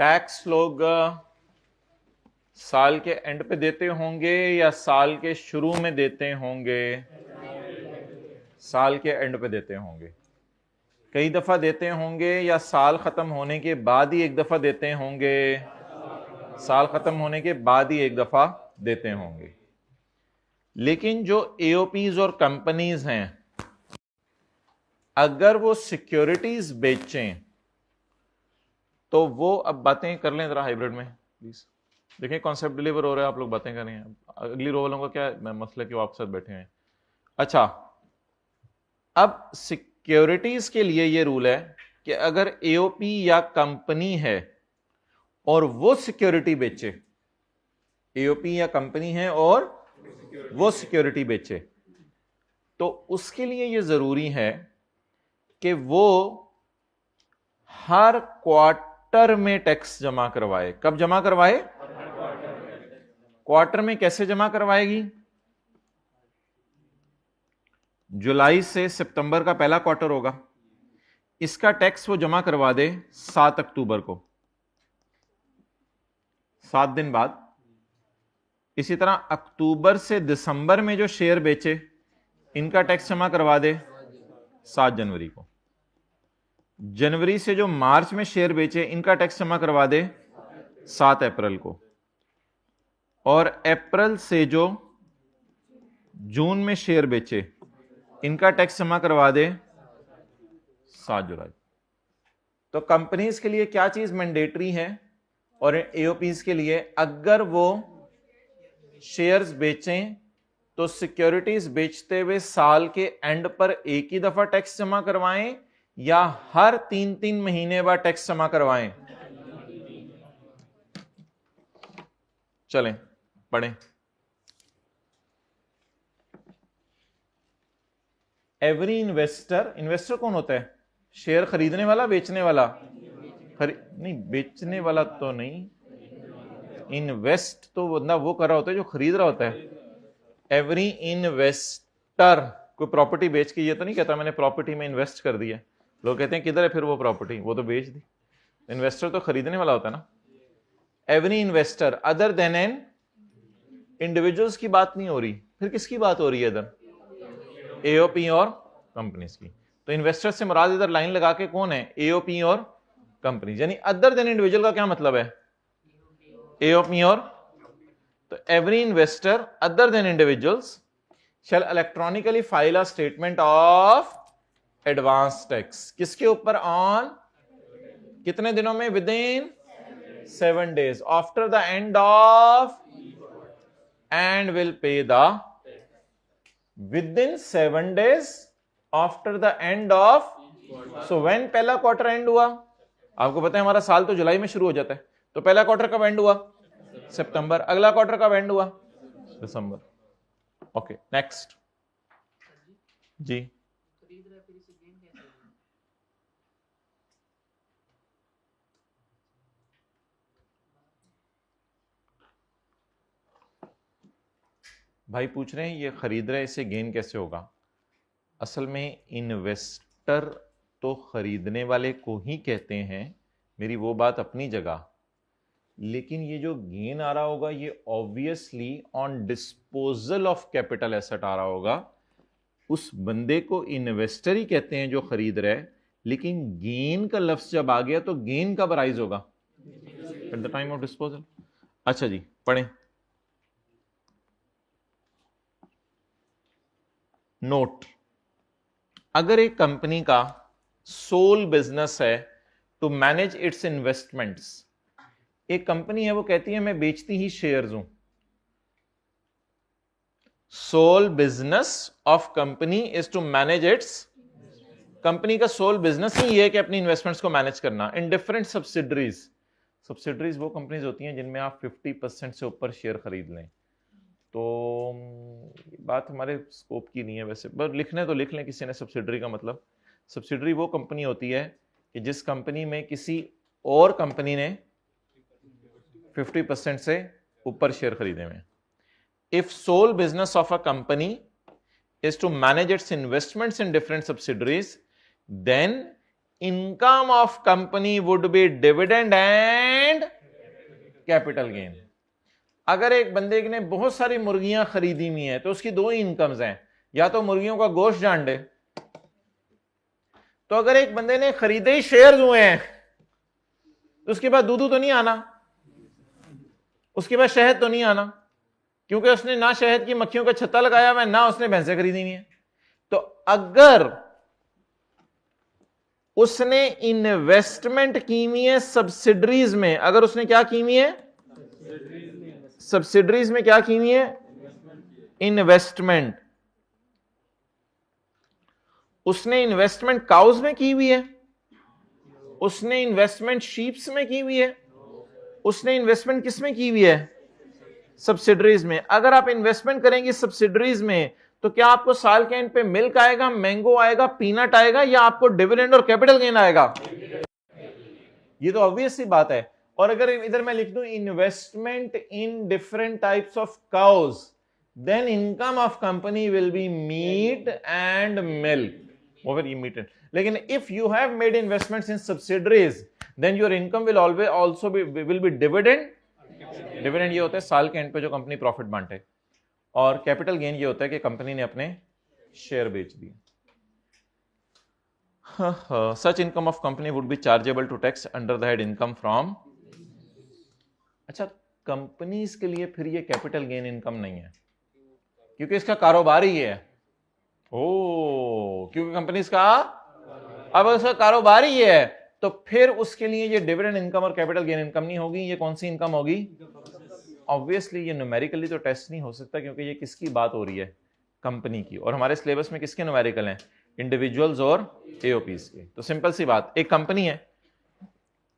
A: Tax लोग साल के एंड पे देते होंगे या साल के शुरू में देते होंगे? साल के एंड पे देते होंगे। कई दफा देते होंगे या साल खत्म होने के बाद ही एक दफा देते होंगे? साल खत्म होने के बाद ही एक दफा देते होंगे। लेकिन जो एओपीज और कंपनीज हैं, अगर वो सिक्योरिटीज बेचें तो वो, अब बातें कर लें जरा हाइब्रिड में प्लीज, देखें कॉन्सेप्ट डिलीवर हो रहा है, आप लोग बातें कर रहे हैं। अगली रो वालों का क्या मसला कि वो आपके साथ बैठे हैं। अच्छा, अब सिक्योरिटीज के लिए ये रूल है कि अगर एओपी या कंपनी है और वो सिक्योरिटी बेचे, एओपी या कंपनी है और वो सिक्योरिटी बेचे, तो उसके लिए ये जरूरी है कि वो हर क्वार्टर में टैक्स जमा करवाए। कब जमा करवाए? क्वार्टर में। कैसे जमा करवाएगी? जुलाई से सितंबर का पहला क्वार्टर होगा, इसका टैक्स वो जमा करवा दे 7 अक्टूबर को, 7 दिन बाद। इसी तरह अक्टूबर से दिसंबर में जो शेयर बेचे, इनका टैक्स जमा करवा दे 7 जनवरी को। जनवरी से जो मार्च में शेयर बेचे, इनका टैक्स जमा करवा दे 7 अप्रैल को। और अप्रैल से जो जून में शेयर बेचे, इनका टैक्स जमा करवा दे 7 जुलाई। तो कंपनीज के लिए क्या चीज मैंडेटरी है और एओपीज के लिए, अगर वो शेयर्स बेचें तो सिक्योरिटीज बेचते हुए साल के एंड पर एक ही दफा टैक्स जमा करवाएं या हर 3-3 महीने बाद टैक्स जमा करवाएं? चलें पढ़ें। एवरी इन्वेस्टर, इन्वेस्टर कौन होता है? शेयर खरीदने वाला, बेचने वाला? नहीं, बेचने वाला तो नहीं, इन्वेस्ट तो बंदा वो कर रहा होता है जो खरीद रहा होता है। एवरी इन्वेस्टर कोई प्रॉपर्टी बेच के ये तो नहीं कहता मैंने प्रॉपर्टी में इन्वेस्ट कर दिया। लोग कहते हैं किधर है फिर वो प्रॉपर्टी, वो तो बेच दी। इन्वेस्टर तो खरीदने वाला होता है ना। Every investor other than an individuals की बात नहीं हो रही, फिर किसकी बात हो रही है इधर? एओपी और कंपनीज की। तो इन्वेस्टर से मुराद इधर लाइन लगा के कौन है? एओपी और कंपनी। यानी अदर देन इंडिविजुअल का क्या मतलब है? एओपी और। तो every investor other than individuals shall electronically file a statement of advance tax. किसके ऊपर? ऑन कितने दिनों में? Within 7 days after the end of, and will pay the within 7 days after the end of. So when पहला quarter end हुआ, आपको पता है हमारा साल तो जुलाई में शुरू हो जाता है, तो पहला क्वार्टर कब एंड हुआ? सितंबर। अगला क्वार्टर कब एंड हुआ? दिसंबर। ओके, नेक्स्ट जी। भाई पूछ रहे हैं ये खरीद रहे, इसे गेन कैसे होगा? असल में इन्वेस्टर तो खरीदने वाले को ही कहते हैं, मेरी वो बात अपनी जगह, लेकिन ये जो गेन आ रहा होगा ये obviously on disposal of capital asset आ रहा होगा। उस बंदे को इन्वेस्टर ही कहते हैं जो खरीद रहा है, लेकिन गेन का लफ्ज जब आ गया तो गेन कब राइज होगा? At the time of disposal. अच्छा जी, पढ़ें। नोट, अगर एक कंपनी का सोल बिजनेस है टू मैनेज इट्स इन्वेस्टमेंट्स, एक कंपनी है वो कहती है मैं बेचती ही शेयर्स हूं। Sole business of company is to manage its, company का सोल बिजनेस ही ये है कि अपनी इन्वेस्टमेंट्स को मैनेज करना इन डिफरेंट सब्सिडरीज। सब्सिडरीज वो कंपनीज होती हैं जिनमें आप 50% से ऊपर शेयर खरीद लें। तो बात हमारे स्कोप की नहीं है वैसे, बस लिखने तो लिख लें किसी ने सब्सिडरी का मतलब। सब्सिडरी वो कंपनी होती है कि जिस कंपनी में किसी और कंपनी ने 50% से ऊपर शेयर खरीदे हुए। If sole business of a company is to manage its investments in different subsidiaries, then income of company would be dividend and capital gain. अगर एक बंदे ने बहुत सारी मुर्गियां खरीदी हुई हैं तो उसकी दो ही इनकम्स हैं, या तो मुर्गियों का गोश्त जान दे, तो अगर एक बंदे ने खरीदे ही शेयर्स हुए हैं तो उसके बाद दूध तो नहीं आना, उसके बाद शहद तो नहीं आना, क्योंकि उसने ना शहद की मक्खियों का छत्ता लगाया हुआ है, ना उसने भैंसें खरीदी हुई है। तो अगर उसने इन्वेस्टमेंट की हुई है सब्सिडरीज में, अगर उसने क्या की हुई है? सब्सिडरीज में क्या की हुई है? इन्वेस्टमेंट। उसने इन्वेस्टमेंट काउज में की हुई है, उसने इन्वेस्टमेंट शीप्स में की हुई है, उसने इन्वेस्टमेंट किस में की हुई है? सब्सिडरीज में। अगर आप इन्वेस्टमेंट करेंगे सब्सिडरीज में तो क्या आपको साल के एंड पे मिल्क आएगा, मैंगो आएगा, पीनट आएगा, या आपको डिविडेंड और कैपिटल गेन आएगा? ये तो ऑब्वियस सी बात है। और अगर इधर मैं लिख दूं investment in different types of cows, then income of company will be meat and milk, over meat. लेकिन if you have made investments in subsidiaries, then your income will always also will be dividend. Dividend ये होता है साल के and पे जो company profit बांटे, और कैपिटल गेन ये होता है कि कंपनी ने अपने शेयर बेच दिए। Such income of company would be chargeable to tax under the head income from. अच्छा, कंपनीज के लिए फिर ये कैपिटल गेन इनकम नहीं है, क्योंकि इसका कारोबार ही है। क्योंकि कंपनीज का अब उसका कारोबार ही है, तो फिर उसके लिए ये डिविडेंड इनकम और कैपिटल गेन इनकम नहीं होगी। ये कौन सी इनकम होगी? ऑब्वियसली ये न्यूमेरिकली तो टेस्ट नहीं हो सकता, क्योंकि ये किसकी बात हो रही है? कंपनी की। और हमारे सिलेबस में किसके न्यूमेरिकल हैं? इंडिविजुअल्स और एओपीज के। तो सिंपल सी बात, एक कंपनी है,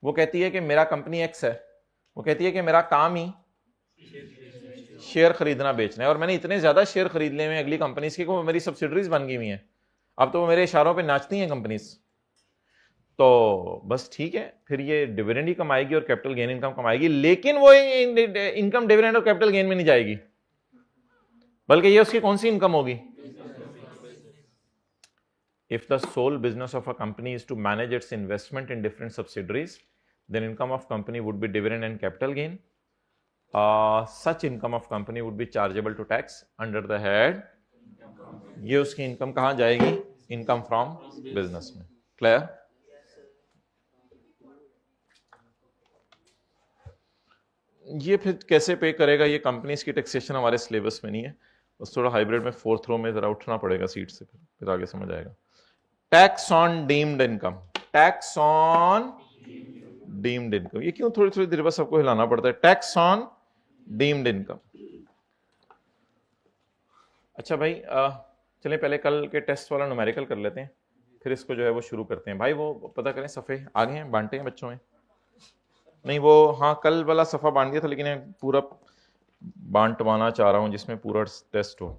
A: वो कहती है कि मेरा कंपनी एक्स है, वो कहती है कि मेरा काम ही शेयर खरीदना बेचना है, और मैंने इतने ज्यादा शेयर खरीद लिए हैं अगली कंपनीज के कि वो मेरी सब्सिडरीज बन गई हुई हैं। अब तो वो मेरे इशारों पे नाचती हैं कंपनीज, तो बस ठीक है, फिर ये डिविडेंड ही कमाएगी और कैपिटल गेन इनकम कमाएगी, लेकिन वो इनकम डिविडेंड और कैपिटल गेन में नहीं जाएगी, बल्कि ये उसकी कौन सी इनकम होगी? If the sole business of a company is to manage its investment in different subsidiaries, then income of company would be dividend and capital gain. Such income of company would be chargeable to tax under the head. ये उसकी income कहां जाएगी? Income from business में। Clear? ये फिर कैसे पे करेगा? ये कंपनीज की टैक्सेशन हमारे सिलेबस में नहीं है, बस थोड़ा हाइब्रिड में फोर्थ रो में जरा उठना पड़ेगा सीट से, फिर आगे समझ आएगा। Tax on deemed income, tax on deemed income, ये क्यों थोड़ी थोड़ी देर बस सबको हिलाना पड़ता है? Tax on deemed income. अच्छा भाई, चलें पहले कल के टेस्ट वाला न्यूमेरिकल कर लेते हैं, फिर इसको जो है वो शुरू करते हैं। भाई वो पता करें सफ़े आगे हैं, बांटे हैं बच्चों में? नहीं वो, हाँ कल वाला सफ़ा बांट दिया था, लेकिन पूरा बांटवाना चाह रहा हूं जिसमें पूरा टेस्ट हो।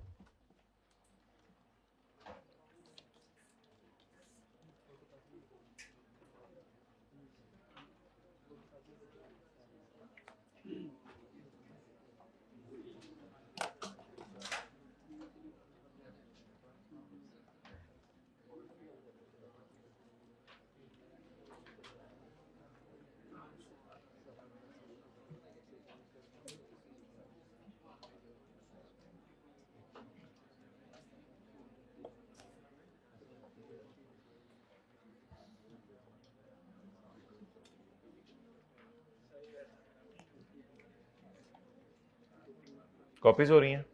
A: कॉपीज हो रही हैं?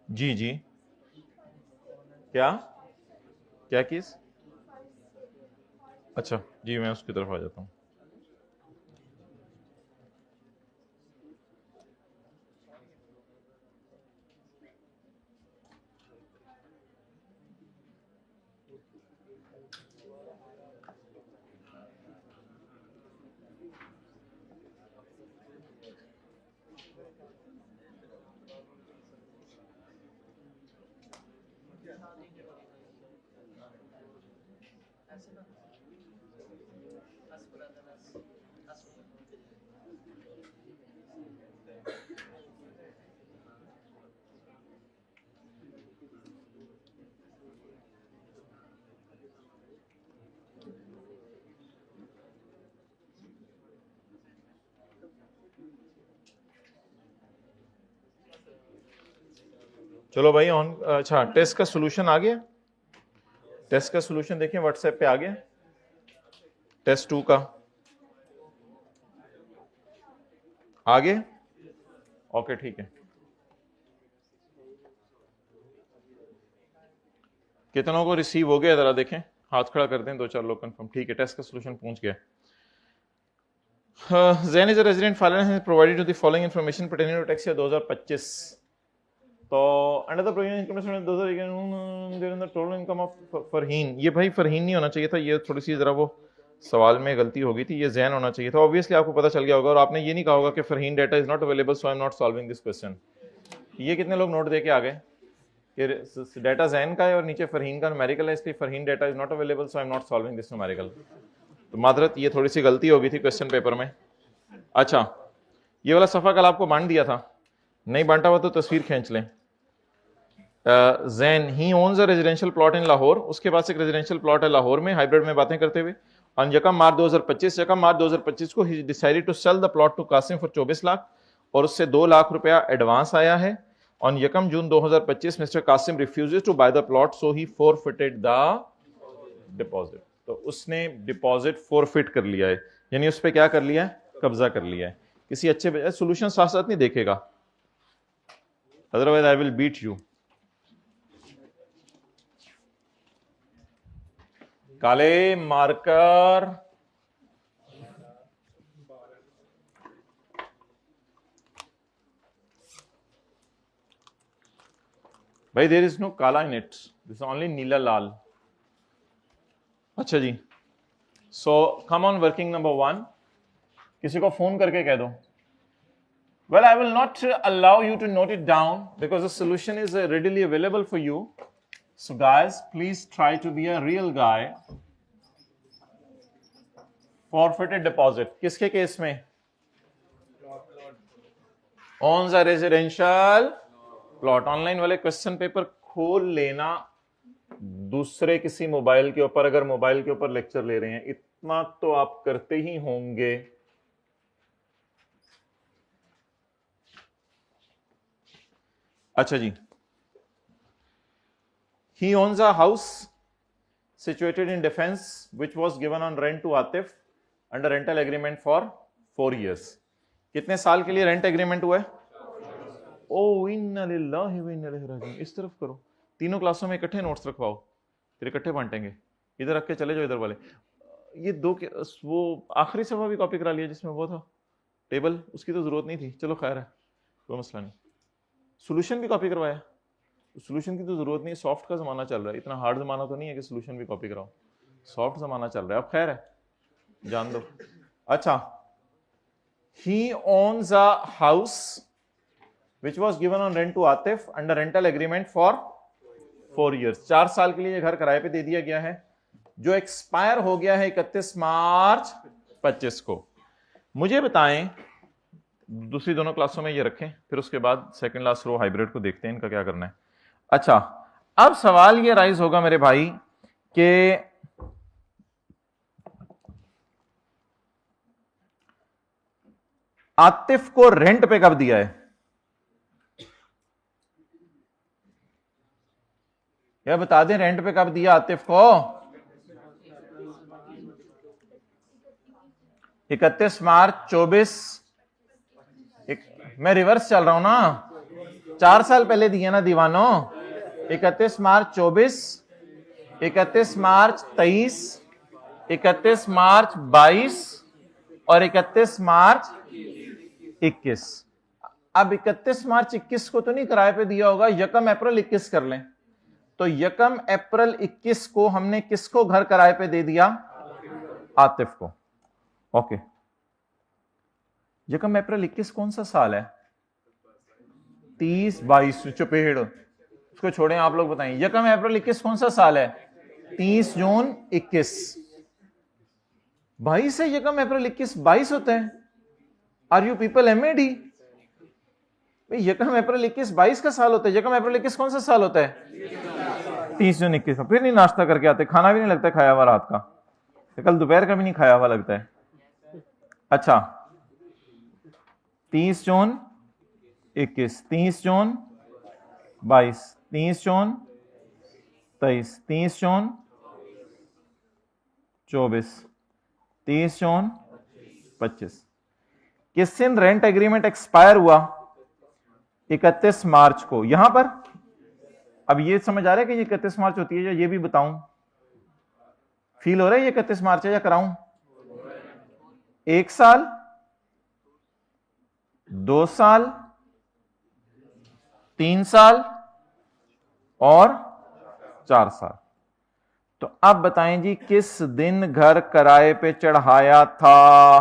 A: जी जी, क्या क्या केस? अच्छा जी, मैं उसकी तरफ आ जाता हूँ। चलो भाई ऑन। अच्छा, टेस्ट का सॉल्यूशन आ गया? टेस्ट का सॉल्यूशन देखिए व्हाट्सएप पे आ गया, टेस्ट 2 का आ गया। ओके ठीक है, कितनों को रिसीव हो गया जरा देखें, हाथ खड़ा कर दें, 2-4 लोग कंफर्म। ठीक है, टेस्ट का सॉल्यूशन पहुंच गया। Zain is a resident filer and has provided you the following information pertaining to tax year 2025. तो under the provision income total income of Farheen, ये भाई फरहीन नहीं होना चाहिए था, ये थोड़ी सी जरा वो सवाल में गलती हो गई थी, ये जैन होना चाहिए था। ऑब्वियसली आपको पता चल गया होगा, और आपने ये नहीं कहा होगा कि Farheen data is not available so I am not solving this question. ये कितने लोग नोट दे के आ गए कि डाटा जैन का है और नीचे फरहीन का न्यूमेरिकल है, इसलिए Farheen data is not available so I am not solving this numerical. तो मादरत, ये थोड़ी सी गलती हो गई थी क्वेश्चन पेपर में। अच्छा, ये वाला सफ़ा कल आपको बांट दिया था, नहीं बांटा हुआ तो तस्वीर खींच लें। Jain he owns a residential plot in Lahore, उसके पास एक रेजिडेंशियल प्लॉट है लाहौर में, हाइब्रिड में बातें करते हुए। ऑन यकम मार्च 2025, यकम मार्च 2025 को ही decided to sell the plot to Qasim for 24 lakh, और उससे 2 लाख रुपया एडवांस आया है। ऑन यकम जून 2025 mister Qasim refuses to buy the plot, so he forfeited the deposit, तो उसने डिपॉजिट फॉरफिट कर लिया है, यानी उस पर क्या कर लिया है, कब्जा कर लिया है। किसी अच्छे सॉल्यूशन साथ साथ नहीं देखेगा, otherwise I will beat you. काले मार्कर, भाई देयर इज नो काला इन इट, दिस ओनली नीला लाल। अच्छा जी, so come on working number 1, किसी को फोन करके कह दो। Well, I will not allow you to note it down because the solution is readily available for you. So guys, please try to be a real guy. Forfeited deposit किसके case में? On the residential plot। Online वाले question paper खोल लेना, दूसरे किसी mobile के ऊपर, अगर मोबाइल के ऊपर लेक्चर ले रहे हैं, इतना तो आप करते ही होंगे। अच्छा जी, he owns a house situated in Defence which was given on rent to Atif under rental agreement for 4 years। कितने साल के लिए रेंट एग्रीमेंट हुआ है? ओ इन्ना लिल्लाहि व इन्ना इलैहि राजिऊन। इस तरफ करो, तीनों क्लासों में इकट्ठे नोट्स रखवाओ, फिर इकट्ठे बांटेंगे। इधर रख के चले जाओ, इधर वाले ये दो के, वो आखिरी सफा भी कॉपी करा लिया जिसमें वो था टेबल, उसकी तो जरूरत नहीं थी, चलो खैर है, कोई मसला नहीं। सोल्यूशन भी कॉपी करवाया, सोल्यूशन की तो जरूरत नहीं, सॉफ्ट का जमाना चल रहा है, इतना हार्ड जमाना तो नहीं है कि सोल्यूशन भी कॉपी कराओ, सॉफ्ट जमाना चल रहा है, अब खैर है, जान दो। अच्छा, he owns a house which was given on rent to Atif under rental agreement for 4 years। 4 साल के लिए ये घर किराए पे दे दिया गया है, जो एक्सपायर हो गया है 31 मार्च 25 को। मुझे बताएं, दूसरी दोनों क्लासों में ये रखें, फिर उसके बाद सेकंड लास्ट रो हाइब्रिड को देखते हैं इनका क्या करना है। अच्छा, अब सवाल ये राइज होगा मेरे भाई कि आतिफ को रेंट पे कब दिया है? क्या बता दें, रेंट पे कब दिया आतिफ को? 31 मार्च 24। मैं रिवर्स चल रहा हूं ना, 4 साल पहले दिया ना दीवानों। 31 मार्च 24, 31 मार्च 23, 31 मार्च 22 और 31 मार्च 21। अब 31 मार्च 21 को तो नहीं किराए पे दिया होगा, 1 अप्रैल 21 कर लें, तो 1 अप्रैल 21 को हमने किसको घर किराए पे दे दिया? आतिफ को। ओके, 1 अप्रैल 21 कौन सा साल है? 30 22 चपेड़, उसको छोड़ें, आप लोग बताएं 1 अप्रैल 21 कौन सा साल है? 30 जून 21। 22 से 1 अप्रैल 21 22 होता है। Are you people MAD? 1 अप्रैल 21 22 का साल होता है। 1 अप्रैल 21 कौन सा साल होता है? 30 जून 21 का। फिर नहीं नाश्ता करके आते, खाना भी नहीं लगता खाया हुआ रात का, कल दोपहर का भी नहीं खाया हुआ लगता है। अच्छा, 30 जून 21, 30 जून 22, 30 जून 23, 30 जून 24, 30 जून 25। किस दिन रेंट एग्रीमेंट एक्सपायर हुआ? 31 मार्च को। यहां पर अब ये समझ आ रहा है कि ये 31 मार्च होती है, या ये भी बताऊं? फील हो रहा है ये 31 मार्च है या कराऊं? 1 साल, 2 साल, 3 साल और 4 साल। तो अब बताएं जी, किस दिन घर किराए पे चढ़ाया था?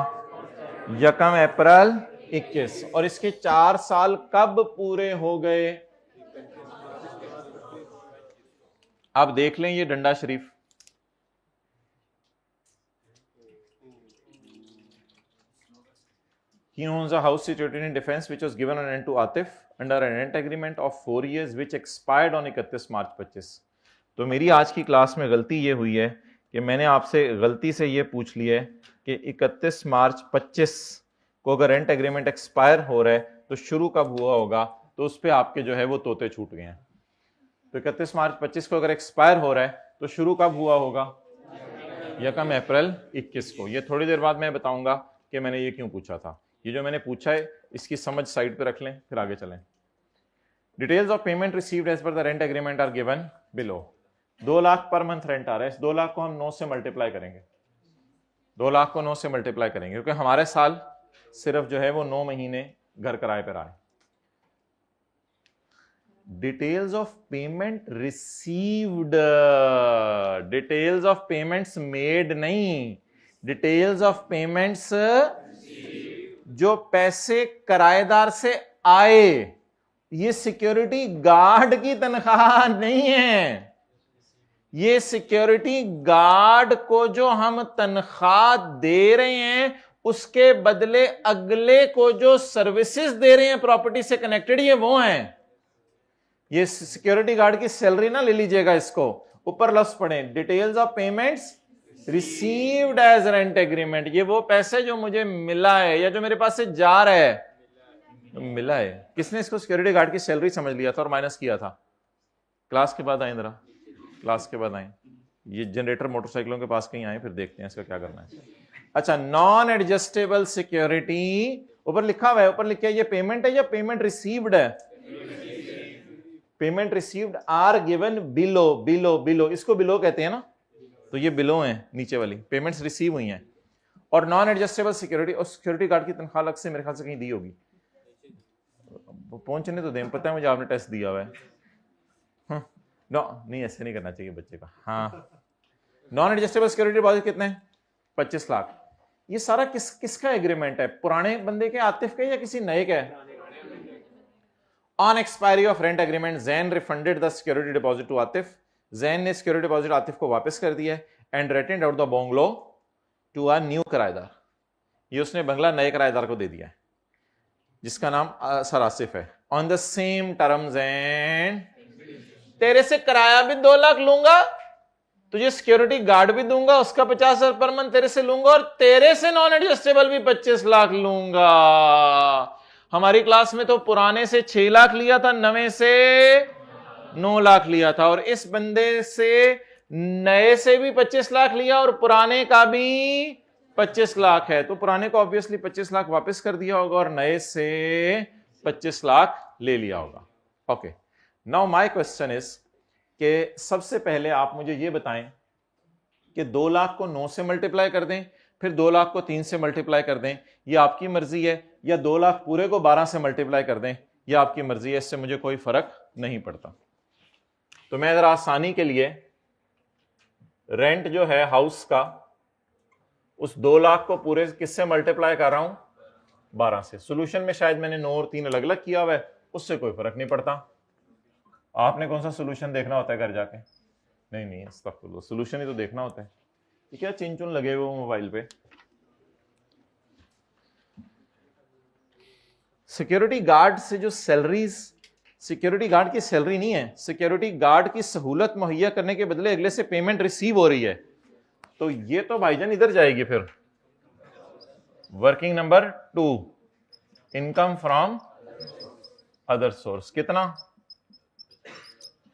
A: 1 अप्रैल 21। और इसके 4 साल कब पूरे हो गए? आप देख लें ये डंडा शरीफ, He owns a house situated in Defence which was given on rent to Atif under a rent agreement of 4 years which expired on 31 मार्च 25। तो मेरी आज की क्लास में गलती ये हुई है कि मैंने आपसे गलती से ये पूछ लिया है कि 31 मार्च 25 को अगर रेंट एग्रीमेंट एक्सपायर हो रहा है तो शुरू कब हुआ होगा, तो उस पर आपके जो है वो तोते छूट गए हैं। तो 31 मार्च 25 को अगर एक्सपायर हो रहा है तो शुरू कब हुआ होगा? 1 अप्रैल 21 को। ये थोड़ी देर बाद मैं बताऊंगा कि मैंने ये क्यों पूछा था। ये जो मैंने पूछा है इसकी समझ साइड पे रख लें, फिर आगे चलें। Details of payment received as per the rent agreement are given below. 2 lakh per month rent आ रहा है। इस 2 लाख को हम 9 से मल्टीप्लाई करेंगे, 2 लाख को 9 से मल्टीप्लाई करेंगे, क्योंकि हमारे साल सिर्फ जो है वो 9 महीने घर किराए पर आए। Details of payment received, details of payments made नहीं, डिटेल्स ऑफ पेमेंट्स जो पैसे किराएदार से आए। ये सिक्योरिटी गार्ड की तनख्वाह नहीं है, ये सिक्योरिटी गार्ड को जो हम तनख्वाह दे रहे हैं उसके बदले अगले को जो सर्विसेज दे रहे हैं प्रॉपर्टी से कनेक्टेड, ये वो हैं। ये सिक्योरिटी गार्ड की सैलरी ना ले लीजिएगा, इसको ऊपर लफ्ज पढ़ें, details of payments received as rent agreement. ये वो पैसे जो मुझे मिला है या जो मेरे पास से जा रहा है, मिला है। किसने इसको सिक्योरिटी गार्ड की सैलरी समझ लिया था और माइनस किया था? क्लास के बाद आए, जरा क्लास के बाद आए। ये जनरेटर मोटरसाइकिलों के पास कहीं आए, फिर देखते हैं इसका क्या करना है। अच्छा, नॉन एडजस्टेबल सिक्योरिटी ऊपर लिखा हुआ है, ऊपर लिखा है ये पेमेंट है या पेमेंट रिसीव्ड है? Payment received are given below, below below, इसको बिलो कहते हैं ना, तो ये बिलो हैं नीचे वाली, पेमेंट्स रिसीव हुई हैं। और नॉन एडजस्टेबल सिक्योरिटी, और सिक्योरिटी गार्ड की तनख्वाह अलग से मेरे ख्याल से कहीं दी होगी, पहुंचने तो दें, पता है मुझे आपने टेस्ट दिया हुआ है। नो नहीं, ऐसे नहीं करना चाहिए बच्चे का। हाँ, नॉन एडजस्टेबल सिक्योरिटी डिपॉजिट कितने हैं? 25 लाख। ये सारा किसका एग्रीमेंट है? पुराने बंदे के, आतिफ के, या किसी नए का है? On expiry of rent agreement Jain refunded the security deposit to Atif. Jain ने सिक्योरिटी डिपॉजिट आतिफ को वापस कर दिया and rented out the bungalow to a new किराएदार। ये उसने बंगला नए किराएदार को दे दिया है जिसका नाम सर आसिफ है। On the same terms and, तेरे से किराया भी 2 लाख लूंगा, तुझे सिक्योरिटी गार्ड भी दूंगा, उसका 50,000 पर मंथ तेरे से लूंगा, और तेरे से नॉन एडजस्टेबल भी 25 लाख लूंगा। हमारी क्लास में तो पुराने से 6 लाख लिया था, नवे से 9 लाख लिया था, और इस बंदे से नए से भी 25 लाख लिया और पुराने का भी 25 लाख है, तो पुराने को ऑब्वियसली 25 लाख वापस कर दिया होगा और नए से 25 लाख ले लिया होगा। Okay, now my question is कि सबसे पहले आप मुझे ये बताएं कि 2 लाख को 9 से मल्टीप्लाई कर दें, फिर 2 लाख को 3 से मल्टीप्लाई कर दें, ये आपकी मर्जी है, या 2 लाख पूरे को 12 से मल्टीप्लाई कर दें, ये आपकी मर्जी है, इससे मुझे कोई फर्क नहीं पड़ता। तो मैं जरा आसानी के लिए रेंट जो है हाउस का, उस 2 लाख को पूरे किससे मल्टीप्लाई कर रहा हूं? 12 से। सोल्यूशन में शायद मैंने 9 और 3 अलग अलग किया हुआ है, उससे कोई फर्क नहीं पड़ता। आपने कौन सा सोल्यूशन देखना होता है घर जाके? नहीं, अस्तगफुरुल्लाह, सोल्यूशन ही तो देखना होता है। ये क्या चिन चुन लगे हुए मोबाइल पे? सिक्योरिटी गार्ड से जो सैलरीज, सिक्योरिटी गार्ड की सैलरी नहीं है, सिक्योरिटी गार्ड की सहूलत मुहैया करने के बदले अगले से पेमेंट रिसीव हो रही है, तो ये तो भाईजान इधर जाएगी। फिर working number 2, income from other source, कितना?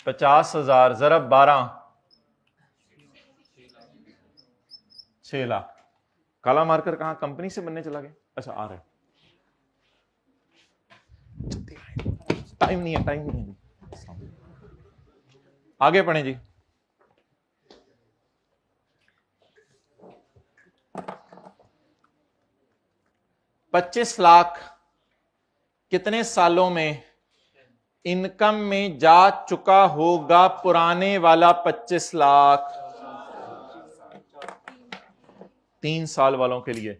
A: 50,000 ज़रब 12, 6 लाख। काला मार्कर कहां? कंपनी से बनने चला गया। अच्छा, आ रहा है, टाइम नहीं है, टाइम नहीं है। आगे पढ़ें जी। $25 लाख कितने सालों में इनकम में जा चुका होगा? पुराने वाला 25 लाख 3 साल वालों के लिए।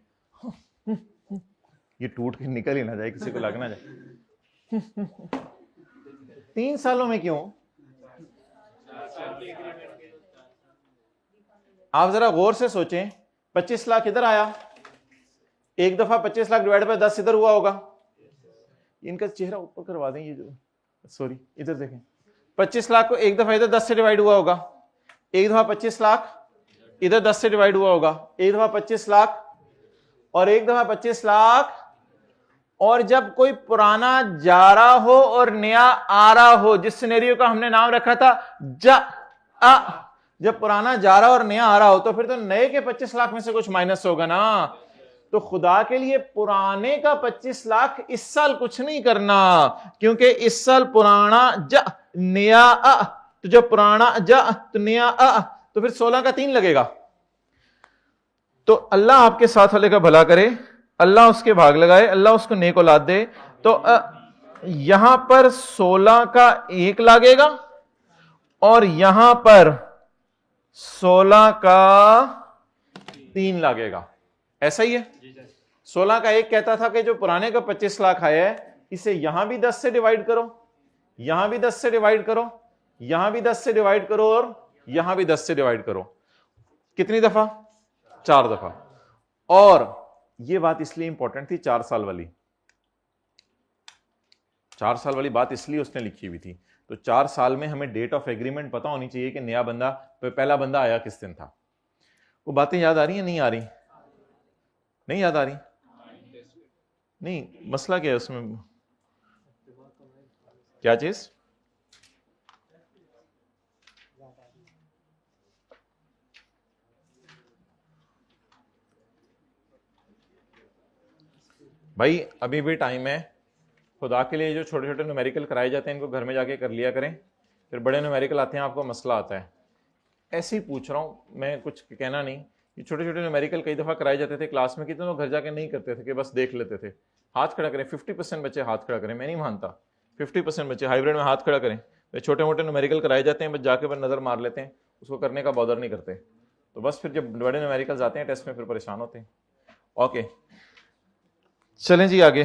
A: ये टूट के निकल ही ना जाए, किसी को लग ना जाए। 3 सालों में क्यों? आप जरा गौर से सोचें, 25 लाख इधर आया, एक दफा 25 लाख डिवाइड बाय 10 इधर हुआ होगा। इनका चेहरा ऊपर करवा दें, ये जो, सॉरी इधर देखें, 25 लाख को एक दफा इधर 10 से डिवाइड हुआ होगा, एक दफा 25 लाख इधर 10 से डिवाइड हुआ होगा, एक दफा 25 लाख और एक दफा 25 लाख। और जब कोई पुराना जा रहा हो और नया आ रहा हो, जिस सिनेरियो का हमने नाम रखा था जब पुराना जा रहा और नया आ रहा हो तो फिर तो नए के 25 लाख में से कुछ माइनस होगा ना। तो खुदा के लिए पुराने का 25 लाख इस साल कुछ नहीं करना, क्योंकि इस साल पुराना जा नया आ, तो जब पुराना जा तो नया आ, तो फिर 16 का 3 लगेगा। तो अल्लाह आपके साथ वाले का भला करे, अल्लाह उसके भाग लगाए, अल्लाह उसको नेक औलाद दे। तो यहां पर 16 का 1 लगेगा और यहां पर 16 का 3 लगेगा, ऐसा ही है। 16 का 1 कहता था कि जो पुराने का 25 लाख आया है इसे यहां भी 10 से डिवाइड करो, यहां भी 10 से डिवाइड करो, यहां भी 10 से डिवाइड करो और यहां भी 10 से डिवाइड करो। कितनी दफा? 4 दफा। और यह बात इसलिए इंपॉर्टेंट थी 4 साल वाली, 4 साल वाली बात इसलिए उसने लिखी हुई थी। तो 4 साल में हमें डेट ऑफ एग्रीमेंट पता होनी चाहिए कि नया बंदा, पहला बंदा आया किस दिन था। वो बातें याद आ रही है? नहीं आ रही? नहीं याद आ रही? नहीं, मसला क्या है उसमें? क्या चीज? भाई अभी भी टाइम है। खुदा के लिए जो छोटे छोटे न्यूमेरिकल कराए जाते हैं इनको घर में जाके कर लिया करें, फिर बड़े न्यूमेरिकल आते हैं आपको मसला आता है। ऐसे ही पूछ रहा हूं मैं, कुछ कहना नहीं। ये छोटे छोटे न्यूमेरिकल कई दफा कराए जाते थे क्लास में, कितने लोग घर जाके नहीं करते थे कि बस देख लेते थे। हाथ खड़ा करें, 50% बच्चे हाथ खड़ा करें। मैं नहीं मानता 50% बच्चे हाइब्रिड में हाथ खड़ा करें। वे छोटे मोटे न्यूमेरिकल कराए जाते हैं, बस जाके बस नजर मार लेते हैं, उसको करने का बॉदर नहीं करते। तो बस फिर जब बड़े न्यूमेरिकल्स आते हैं टेस्ट में फिर परेशान होते हैं। ओके चलें जी आगे।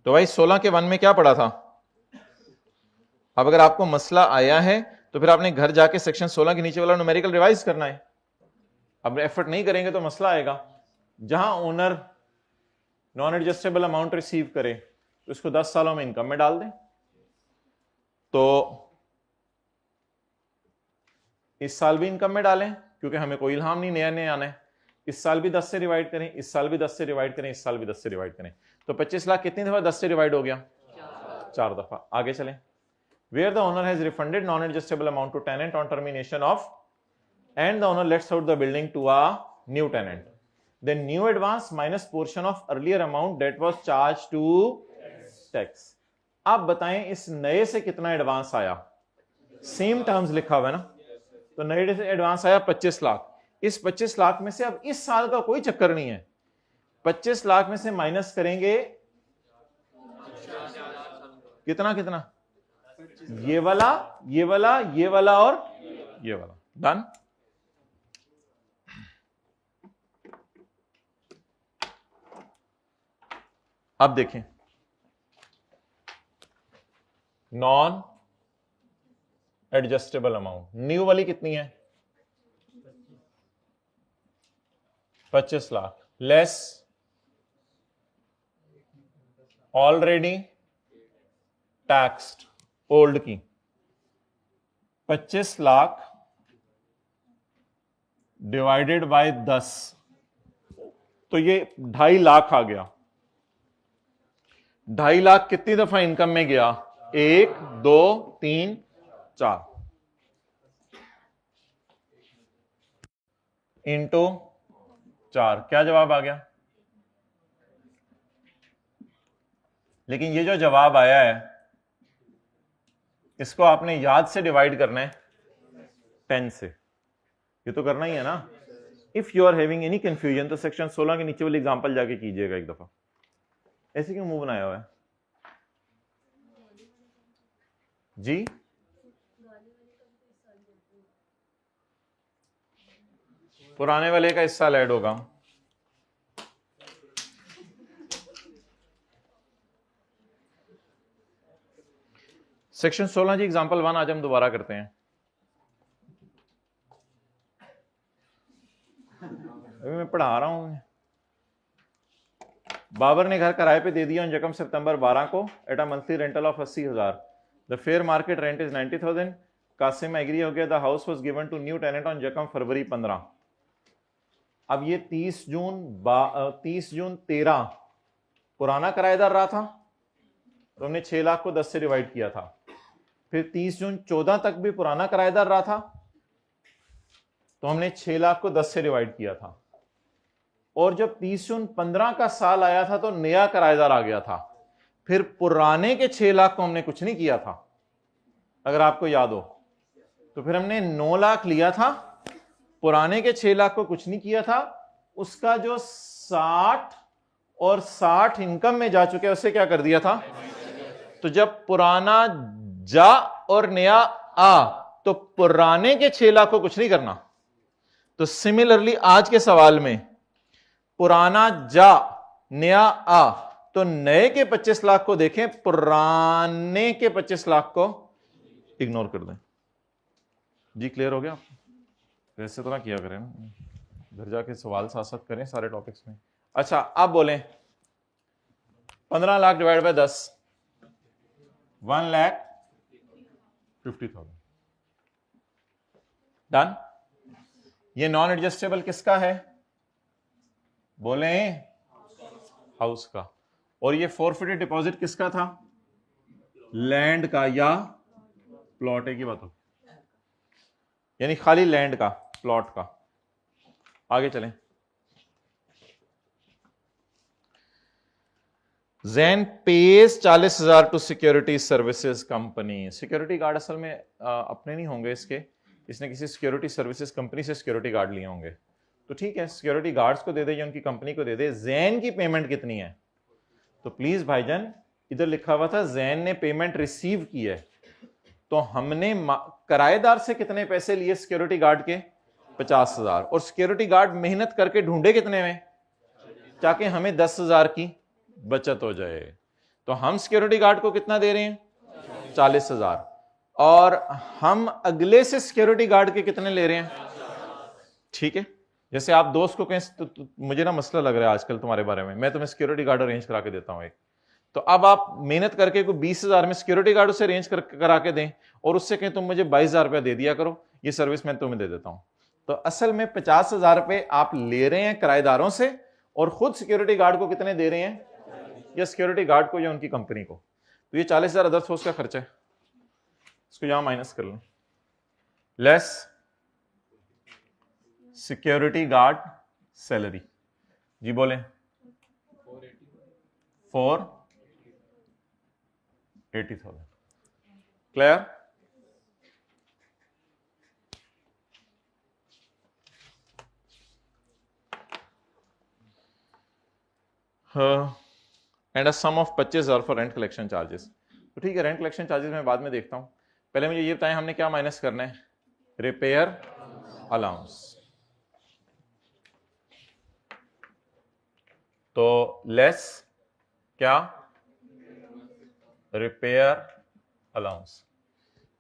A: तो भाई 16 के 1 में क्या पढ़ा था? अब अगर आपको मसला आया है तो फिर आपने घर जाके सेक्शन 16 के नीचे वाला न्यूमेरिकल रिवाइज करना है। अब एफर्ट नहीं करेंगे तो मसला आएगा। जहां owner non adjustable amount receive करे तो इसको 10 सालों में इनकम में डाल दें। तो इस साल भी इनकम में डालें क्योंकि हमें कोई इल्हाम नहीं, नया नया आना है। इस साल भी 10 से डिवाइड करें, इस साल भी 10 से डिवाइड करें, इस साल भी 10 से डिवाइड करें। तो 25 लाख कितनी दफा 10 से डिवाइड हो गया? 4 दफा। आगे चलें। Where the owner has refunded non-adjustable amount to tenant on termination of, and the owner lets out the building to a new tenant, then new advance minus portion of earlier amount that was charged to tax. अब बताएं इस नए से कितना advance आया? Same terms लिखा हुआ है ना, तो नए से एडवांस आया 25 लाख। इस 25 लाख में से अब इस साल का कोई चक्कर नहीं है, 25 लाख में से माइनस करेंगे कितना कितना? ये वाला, ये वाला, ये वाला और ये वाला। डन। अब देखें नॉन एडजस्टेबल अमाउंट न्यू वाली कितनी है? 25 lakh less already taxed old की 25 लाख डिवाइडेड बाय 10, तो ये 2.5 लाख आ गया। 2.5 लाख कितनी दफा इनकम में गया? 1 2 3 4 इंटू 4। क्या जवाब आ गया? लेकिन ये जो जवाब आया है इसको आपने याद से डिवाइड करना है 10 से। ये तो करना ही है ना। If you are having any confusion तो सेक्शन 16 के नीचे वाली एग्जांपल जाके कीजिएगा एक दफा। ऐसे क्यों मुंह बनाया हुआ है जी? पुराने वाले का इस साल ऐड होगा। सेक्शन 16 जी एग्जांपल 1 आज हम दोबारा करते हैं। अभी मैं पढ़ा रहा हूं। बाबर ने घर किराए पे दे दिया यकम सितंबर 12 को at a monthly rental of 80,000। The fair market rent is 90,000। Qasim agree हो गया। The house was given to new tenant on यकम फरवरी 15। अब ये 30 जून 13 पुराना किराएदार रहा था, तो हमने 6 लाख को 10 से डिवाइड किया था। फिर 30 जून 14 तक भी पुराना किराएदार रहा था, तो हमने 6 लाख को 10 से डिवाइड किया था। और जब 30 जून 15 का साल आया था तो नया किराएदार आ गया था, फिर पुराने के 6 लाख को हमने कुछ नहीं किया था, अगर आपको याद हो। तो फिर हमने 9 लाख लिया था, पुराने के 6 लाख को कुछ नहीं किया था, उसका जो 60 और 60 इनकम में जा चुके उसे क्या कर दिया था। तो जब पुराना जा और नया आ, तो पुराने के 6 लाख को कुछ नहीं करना। तो सिमिलरली आज के सवाल में पुराना जा नया आ, तो नए के 25 लाख को देखें, पुराने के 25 लाख को इग्नोर कर दें। जी क्लियर हो गया? वैसे तो ना किया करें ना, घर जाके सवाल साथ साथ करें सारे टॉपिक्स में। अच्छा अब बोलें 15 लाख डिवाइड बाय 10, 1,50,000। डन। ये नॉन एडजस्टेबल किसका है? बोलें हाउस का। और ये फोरफिटेड डिपॉजिट किसका था? लैंड का या प्लॉट? की बात हो, यानी खाली लैंड का, प्लॉट का। आगे चलें। Jain pays 40,000 to security services company. Security guard असल में अपने नहीं होंगे इसके, इसने किसी सिक्योरिटी सर्विसेज कंपनी से सिक्योरिटी गार्ड लिए होंगे। तो ठीक है, सिक्योरिटी गार्ड्स को दे दे या उनकी कंपनी को दे दे। जैन की पेमेंट कितनी है? तो प्लीज भाईजान, इधर लिखा हुआ था जैन ने पेमेंट रिसीव की है, तो हमने किराएदार से कितने पैसे लिए सिक्योरिटी गार्ड के? 50,000। और सिक्योरिटी गार्ड मेहनत करके ढूंढे कितने में? ताकि हमें 10,000 की बचत हो जाए। तो हम सिक्योरिटी गार्ड को कितना दे रहे हैं? 40,000। और हम अगले से सिक्योरिटी गार्ड के कितने ले रहे हैं? ठीक है, जैसे आप दोस्त को कहें तो मुझे ना मसला लग रहा है आजकल तुम्हारे बारे में, मैं तुम्हें सिक्योरिटी गार्ड अरेंज करा के देता हूं एक। तो अब आप मेहनत करके कोई 20,000 में सिक्योरिटी गार्ड उसे अरेंज करा के दें और उससे कहें तुम मुझे 22,000 रुपया दे दिया करो, ये सर्विस मैं तुम्हें दे देता हूं। तो असल में 50,000 रुपए आप ले रहे हैं किराएदारों से और खुद सिक्योरिटी गार्ड को कितने दे रहे हैं? या सिक्योरिटी गार्ड को या उनकी कंपनी को। तो ये 40,000 अदर सोर्स का खर्चा है, इसको यहां माइनस कर लें। Less security guard salary. जी बोलें। 480,000। Clear? And a sum of 25,000 for rent collection charges. तो ठीक है, रेंट कलेक्शन चार्जेस मैं बाद में देखता हूं, पहले मुझे ये बताएं हमने क्या माइनस करना है? Repair allowance. तो लेस क्या? Repair allowance.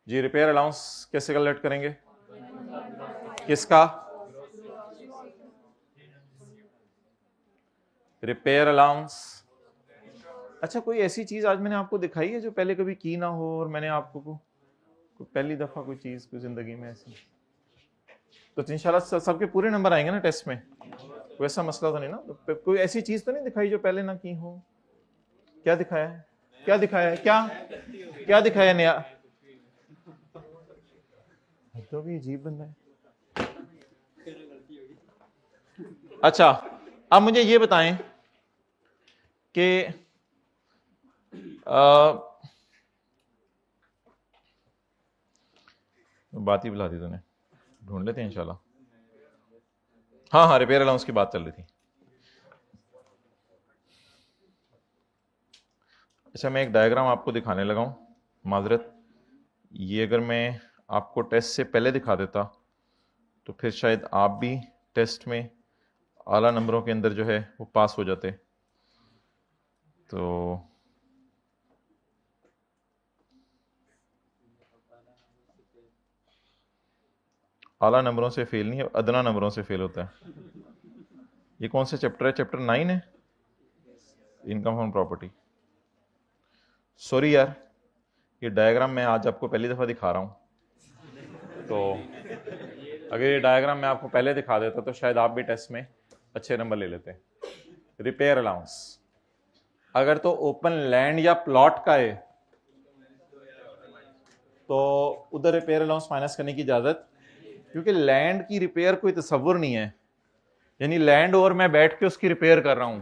A: जी रिपेयर अलाउंस कैसे कैलकुलेट करेंगे? किसका? Repair allowance. अच्छा, कोई ऐसी चीज आज मैंने आपको दिखाई है जो पहले कभी की ना हो और मैंने आपको को पहली दफा कोई चीज कोई जिंदगी में ऐसी? तो इंशाल्लाह सबके पूरे नंबर आएंगे ना टेस्ट में, वैसा मसला तो नहीं ना? तो कोई ऐसी चीज तो नहीं दिखाई जो पहले ना की हो? क्या दिखाया है? क्या दिखाया है? क्या दिखाया है नया? तो भी अजीब बंदा है। अच्छा अब मुझे ये बताएं कि बात ही बुला दी तूने, ढूंढ लेते हैं इंशाल्लाह। हाँ, रिपेयर अलाउंस की बात चल रही थी। अच्छा, मैं एक डायग्राम आपको दिखाने लगा हूं, माजरत। ये अगर मैं आपको टेस्ट से पहले दिखा देता तो फिर शायद आप भी टेस्ट में आला नंबरों के अंदर जो है वो पास हो जाते। तो आला नंबरों से फेल नहीं है, अदना नंबरों से फेल होता है। ये कौन सा चैप्टर है? चैप्टर 9 है, इनकम फ्रॉम प्रॉपर्टी। सॉरी यार, ये डायग्राम मैं आज आपको पहली दफा दिखा रहा हूं, तो अगर ये डायग्राम मैं आपको पहले दिखा देता तो शायद आप भी टेस्ट में अच्छे नंबर ले लेते। रिपेयर अलाउंस अगर तो ओपन लैंड या प्लॉट का है तो उधर रिपेयर अलाउंस माइनस करने की इजाजत, क्योंकि लैंड की रिपेयर कोई तस्वुर नहीं है, यानी लैंड और मैं बैठ के उसकी रिपेयर कर रहा हूं,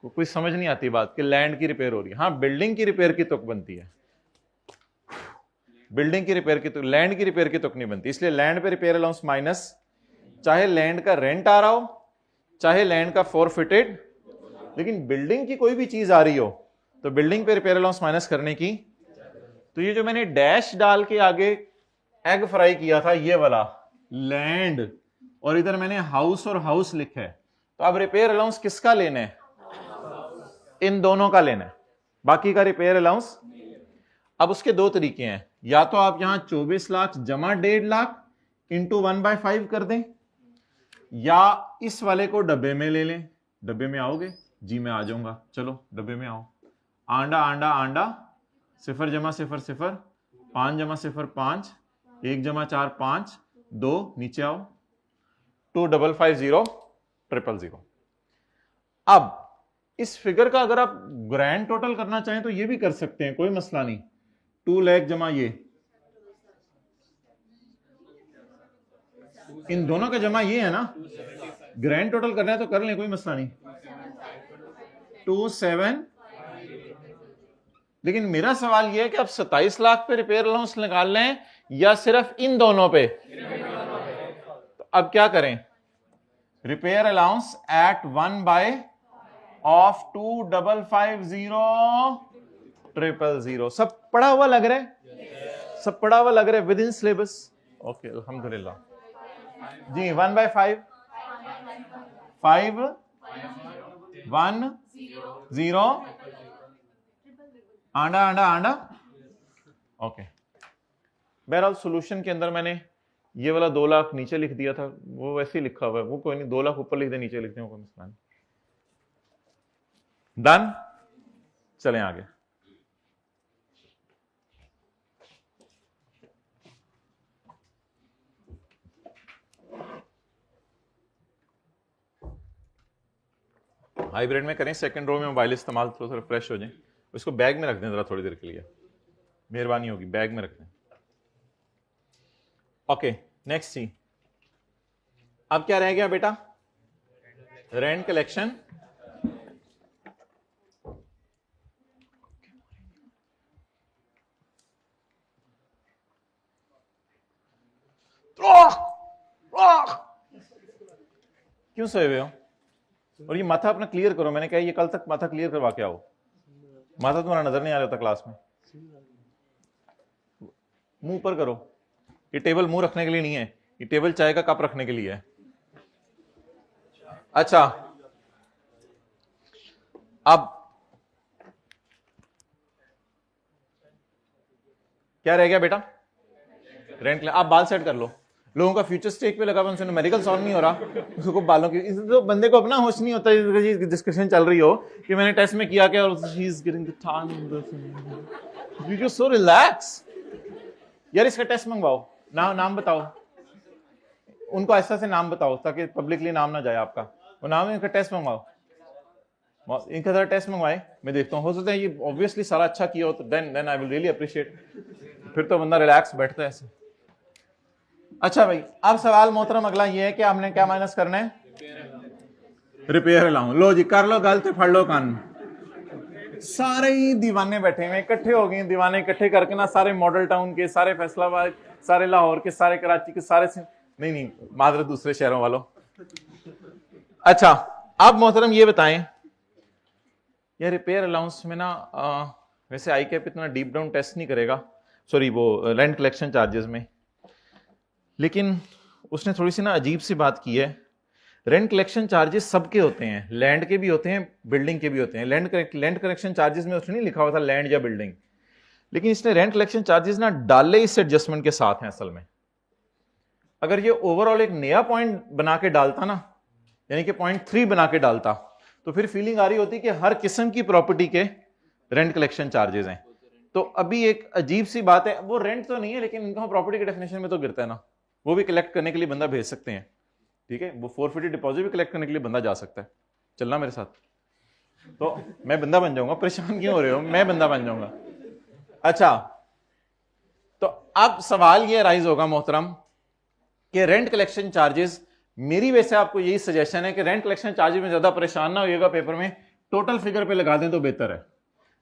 A: कोई समझ नहीं आती बात कि लैंड की रिपेयर हो रही है। हाँ, बिल्डिंग की रिपेयर की तुक बनती है, बिल्डिंग की रिपेयर की तुक, लैंड की रिपेयर की तुक नहीं बनती। इसलिए लैंड पे रिपेयर अलाउंस माइनस, चाहे लैंड का रेंट आ रहा हो चाहे लैंड का फॉरफिटेड, लेकिन बिल्डिंग की कोई भी चीज आ रही हो तो बिल्डिंग पे रिपेयर अलाउंस माइनस करने की। तो ये जो मैंने डैश डाल के आगे एग फ्राई किया था, ये वाला लैंड, और इधर मैंने हाउस और हाउस लिखा है, तो अब रिपेयर अलाउंस किसका लेना है? इन दोनों का लेना है, बाकी का रिपेयर अलाउंस। अब उसके दो तरीके हैं, या तो आप यहां 24 लाख जमा 1.5 लाख इंटू 1/5 कर दें, या इस वाले को डब्बे में ले लें। डब्बे में आओगे? जी मैं आ जाऊंगा, चलो डब्बे में आओ। आंडा आंडा आंडा, 0 जमा 0 0, 5 जमा 0 5, 1 जमा 4 5, 2, नीचे आओ, 2555000। अब इस फिगर का अगर आप ग्रैंड टोटल करना चाहें तो ये भी कर सकते हैं, कोई मसला नहीं। 2 लाख जमा ये, इन दोनों का जमा ये है ना, ग्रैंड टोटल करना है तो कर लें, कोई मसला नहीं। 27, लेकिन मेरा सवाल यह है कि आप 27 लाख पे रिपेयर अलाउंस निकाल लें या सिर्फ इन दोनों पे? तो अब क्या करें? Repair allowance at 1/2550000। सब पढ़ा हुआ लग रहा है? सब पढ़ा हुआ लग रहा है विद इन सिलेबस? ओके, अल्हम्दुलिल्लाह जी। 1/5 5 1 0 आंडा आंडा आंडा। ओके, बहरहाल सॉल्यूशन के अंदर मैंने ये वाला 2 लाख नीचे लिख दिया था, वो वैसे ही लिखा हुआ है, वो कोई नहीं, 2 लाख ऊपर लिख दे नीचे लिख दे, कोई मसला नहीं। डन, चलें आगे। हाइब्रिड में करें, सेकंड रो में मोबाइल इस्तेमाल, थोड़ा सा फ्रेश हो जाए। उसको बैग में रख दें जरा थोड़ी देर के लिए, मेहरबानी होगी, बैग में रख दें। ओके, नेक्स्ट सी। अब क्या रह गया बेटा? Rent collection. क्यों सोए हुए हो? और ये माथा अपना क्लियर करो, मैंने कहा ये कल तक माथा क्लियर करवा के आओ। माथा तुम्हारा नजर नहीं आ रहा था क्लास में, मुंह ऊपर करो। ये टेबल मुंह रखने के लिए नहीं है, ये टेबल चाय का कप रखने के लिए है। अच्छा, अब क्या रह गया बेटा? रेंट। आप बाल सेट कर लो। लोगों का फ्यूचर स्टेक पे लगा हुआ, उनसे न्यूमेरिकल सॉल्व नहीं हो रहा, उसको बालों की, तो बंदे को अपना होश नहीं होता डिस्कशन चल रही हो कि मैंने टेस्ट में किया क्या, और he is getting the time. You so relax यार। इसका टेस्ट मंगवाओ, नाम बताओ उनको, ऐसा से नाम बताओ ताकि पब्लिकली नाम ना जाए आपका। वो नाम, इनका टेस्ट मंगवाओ, इनका जरा टेस्ट मंगवाए, मैं देखता हूँ। हो सकता है ये ऑब्वियसली सारा अच्छा किया हो तो then I will really appreciate, फिर तो बंदा रिलैक्स बैठता है ऐसे। अच्छा भाई, अब सवाल मोहतरम अगला ये है कि आपने क्या माइनस करना है? Repair allowance. लो जी, कर लो गलत, फड़ लो कान। सारे ही दीवाने बैठे हुए इकट्ठे हो गए, दीवाने इकट्ठे करके ना, सारे मॉडल टाउन के, सारे फैसलाबाद, सारे लाहौर के, सारे कराची के, सारे नहीं मादर दूसरे शहरों वालों। अच्छा, अब मोहतरम ये बताएं, ये रिपेयर अलाउंस में ना वैसे आई कैप इतना डीप डाउन टेस्ट नहीं करेगा, सॉरी वो रेंट कलेक्शन चार्जेस में, लेकिन उसने थोड़ी सी ना अजीब सी बात की है। रेंट कलेक्शन चार्जेस सबके होते हैं, लैंड के भी होते हैं, बिल्डिंग के भी होते हैं। लैंड कलेक्शन चार्जेस में उसने नहीं लिखा हुआ था लैंड या बिल्डिंग, लेकिन इसने रेंट कलेक्शन चार्जेस ना डाले इस एडजस्टमेंट के साथ हैं। असल में अगर ये ओवरऑल एक नया पॉइंट बना के डालता ना, यानी कि पॉइंट 3 बना के डालता, तो फिर फीलिंग आ रही होती कि हर किस्म की प्रॉपर्टी के रेंट कलेक्शन चार्जेस हैं। तो अभी एक अजीब सी बात है, वो रेंट तो नहीं है लेकिन इनकम प्रॉपर्टी के डेफिनेशन में तो गिरता है ना, वो भी कलेक्ट करने के लिए बंदा भेज सकते हैं, ठीक है। वो फोरफिटेड डिपॉजिट भी कलेक्ट करने के लिए बंदा जा सकता है। चलना मेरे साथ, तो मैं बंदा बन जाऊंगा, परेशान क्यों हो रहे हो, मैं बंदा बन जाऊंगा। अच्छा, तो अब सवाल ये राइज होगा मोहतरम कि रेंट कलेक्शन चार्जेस, मेरी वैसे आपको यही सजेशन है कि रेंट कलेक्शन चार्जेस में ज्यादा परेशान ना होइएगा, पेपर में टोटल फिगर पे लगा दें तो बेहतर है।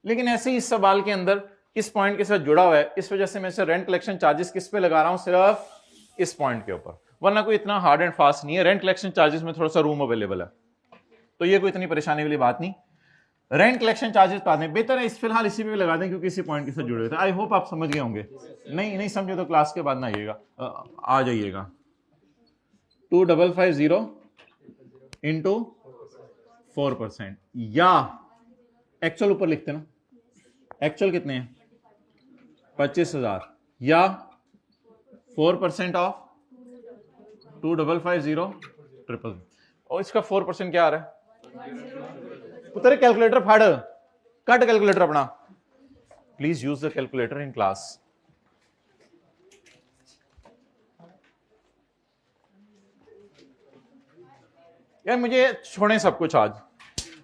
A: लेकिन ऐसे ही इस सवाल के अंदर इस पॉइंट के साथ जुड़ा हुआ है, इस वजह से मैं इसे रेंट कलेक्शन चार्जेस किस पे लगा रहा हूं, सिर्फ इस पॉइंट के ऊपर, वरना कोई इतना हार्ड एंड फास्ट नहीं है। रेंट कलेक्शन चार्जेस में थोड़ा सा रूम अवेलेबल है, तो ये कोई इतनी परेशानी वाली बात नहीं। रेंट कलेक्शन चार्जेस बता दें, बेहतर है इस फिलहाल इसी पे लगा दें क्योंकि इसी पॉइंट के साथ जुड़े हुए थे। आई होप आप समझ गए होंगे। नहीं समझे तो क्लास के बाद ना आइएगा, आ जाइएगा। 2550 इंटू 4%, या एक्चुअल ऊपर लिखते ना, एक्चुअल कितने हैं 25,000, या 4% ऑफ 2550 और इसका 4% क्या आ रहा है? पुत्र कैलकुलेटर फाड़, कट कैलकुलेटर अपना, please use the calculator in class. यार मुझे छोड़ें सब कुछ, आज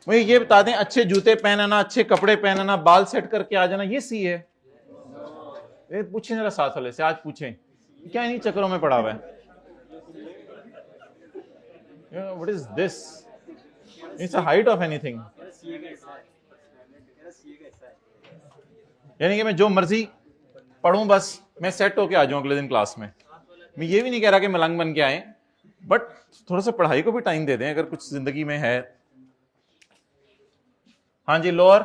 A: मुझे ये बता दें, अच्छे जूते पहनना, अच्छे कपड़े पहनना, बाल सेट करके आ जाना, ये सी है? पूछें जरा साथ वाले से, आज पूछें क्या इन्हीं चक्करों में पड़ा हुआ है? What is this? It's a height of anything. यानी कि मैं जो मर्जी पढ़ूं, बस मैं सेट होके आ जाऊं अगले दिन क्लास में। मैं ये भी नहीं कह रहा कि मलंग बन के आए, बट थोड़ा सा पढ़ाई को भी टाइम दे दें अगर कुछ जिंदगी में है। हाँ जी, लोअर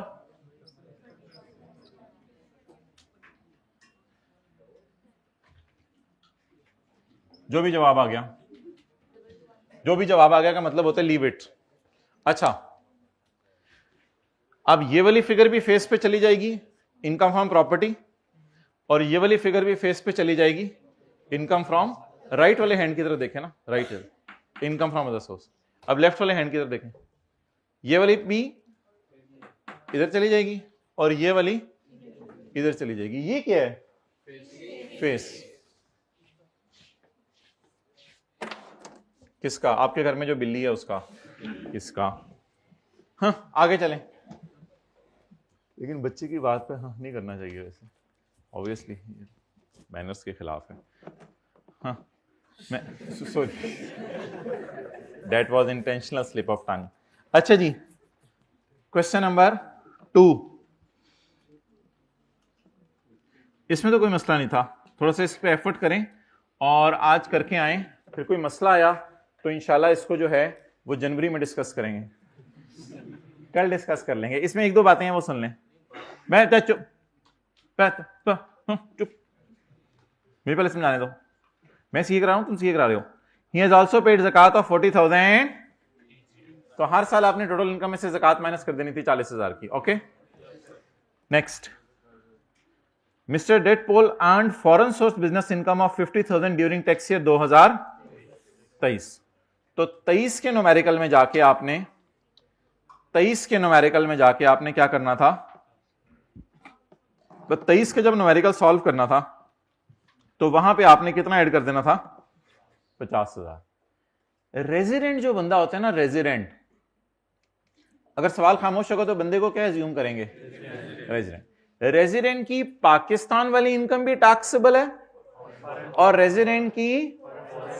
A: जो भी जवाब आ गया, जो भी जवाब आ गया का मतलब होता है लीव इट। अच्छा, अब ये वाली फिगर भी फेस पे चली जाएगी, इनकम फ्रॉम प्रॉपर्टी, और ये वाली फिगर भी फेस पे चली जाएगी, इनकम फ्रॉम, राइट वाले हैंड की तरफ देखें ना, right income from other source. अब लेफ्ट वाले हैंड की तरफ देखें, ये वाली भी इधर चली जाएगी और ये वाली इधर चली जाएगी। ये क्या है? फेस। किसका? आपके घर में जो बिल्ली है उसका, किसका? हाँ आगे चलें। लेकिन बच्चे की बात पे हाँ नहीं करना चाहिए वैसे, ऑब्वियसली मैनर्स के खिलाफ है। हाँ मैं sorry, that was intentional slip of tongue. अच्छा जी, क्वेश्चन नंबर 2, इसमें तो कोई मसला नहीं था, थोड़ा सा इस पे एफर्ट करें और आज करके आए, फिर कोई मसला आया तो इंशाल्लाह इसको जो है वो जनवरी में डिस्कस करेंगे, कल डिस्कस कर लेंगे। इसमें एक दो बातें हैं वो सुन लें। मैं चुप चुप, मेरे पहले समझाने दो, मैं सीख रहा हूं तुम सीख रहे हो। ही हैज आल्सो पेड ज़कात ऑफ 40,000, तो हर साल आपने टोटल इनकम में से ज़कात माइनस कर देनी थी 40,000 की। Okay, next, mister Det Pol earned foreign source business income of 50,000 during tax year 2023। तो 23 के न्यूमेरिकल में जाके आपने, 23 के न्यूमेरिकल में जाके आपने क्या करना था? तो 23 के जब न्यूमेरिकल सॉल्व करना था तो वहां पे आपने कितना ऐड कर देना था? 50,000। रेजिडेंट जो बंदा होता है ना, रेजिडेंट, अगर सवाल खामोश होगा तो बंदे को क्या एज्यूम करेंगे? रेजिडेंट। रेजिडेंट की पाकिस्तान वाली इनकम भी टैक्सेबल है और रेजिडेंट की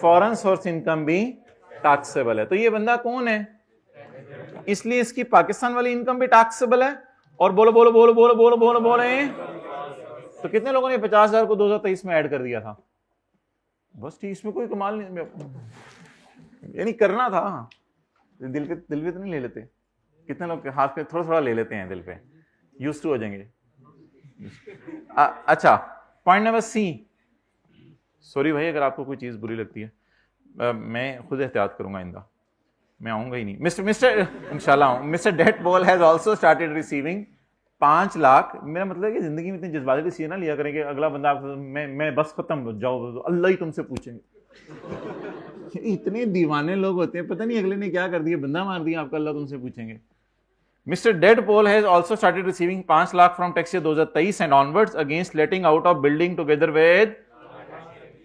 A: फॉरेन सोर्स इनकम भी टैक्सेबल है। तो ये बंदा कौन है? इसलिए इसकी पाकिस्तान वाली इनकम भी टैक्सेबल है। और बोलो बोलो बोलो बोलो बोलो बोलो बोले, तो कितने लोगों ने 50,000 को 2023 में ऐड कर दिया था? बस ठीक, इसमें कोई कमाल नहीं, यानी करना था, दिल पे तो नहीं ले लेते। कितने लोग हाथ पे थोड़ा थोड़ा ले लेते हैं, दिल पे यूज्ड टू हो जाएंगे। अच्छा, पॉइंट नंबर सी, सॉरी भाई अगर आपको कोई चीज बुरी लगती है, मैं खुद एहतियात करूंगा आइंदा, मैं आऊंगा ही नहीं। मिस्टर इंशाल्लाह, mister Det Pol has also started receiving 5 lakh. मेरा मतलब है कि जिंदगी में इतनी जज्बाती डिसीजन ना लिया करें कि अगला बंदा आपको मैं बस खत्म हो जाओ, अल्लाह ही तुमसे पूछेंगे। इतने दीवाने लोग होते हैं, पता नहीं अगले ने क्या कर दिया, बंदा मार दिया आपका, अल्लाह तुमसे पूछेंगे। Mr. Dead Paul has also started receiving 5 lakh from tax year 2023 and onwards against letting out of building together with।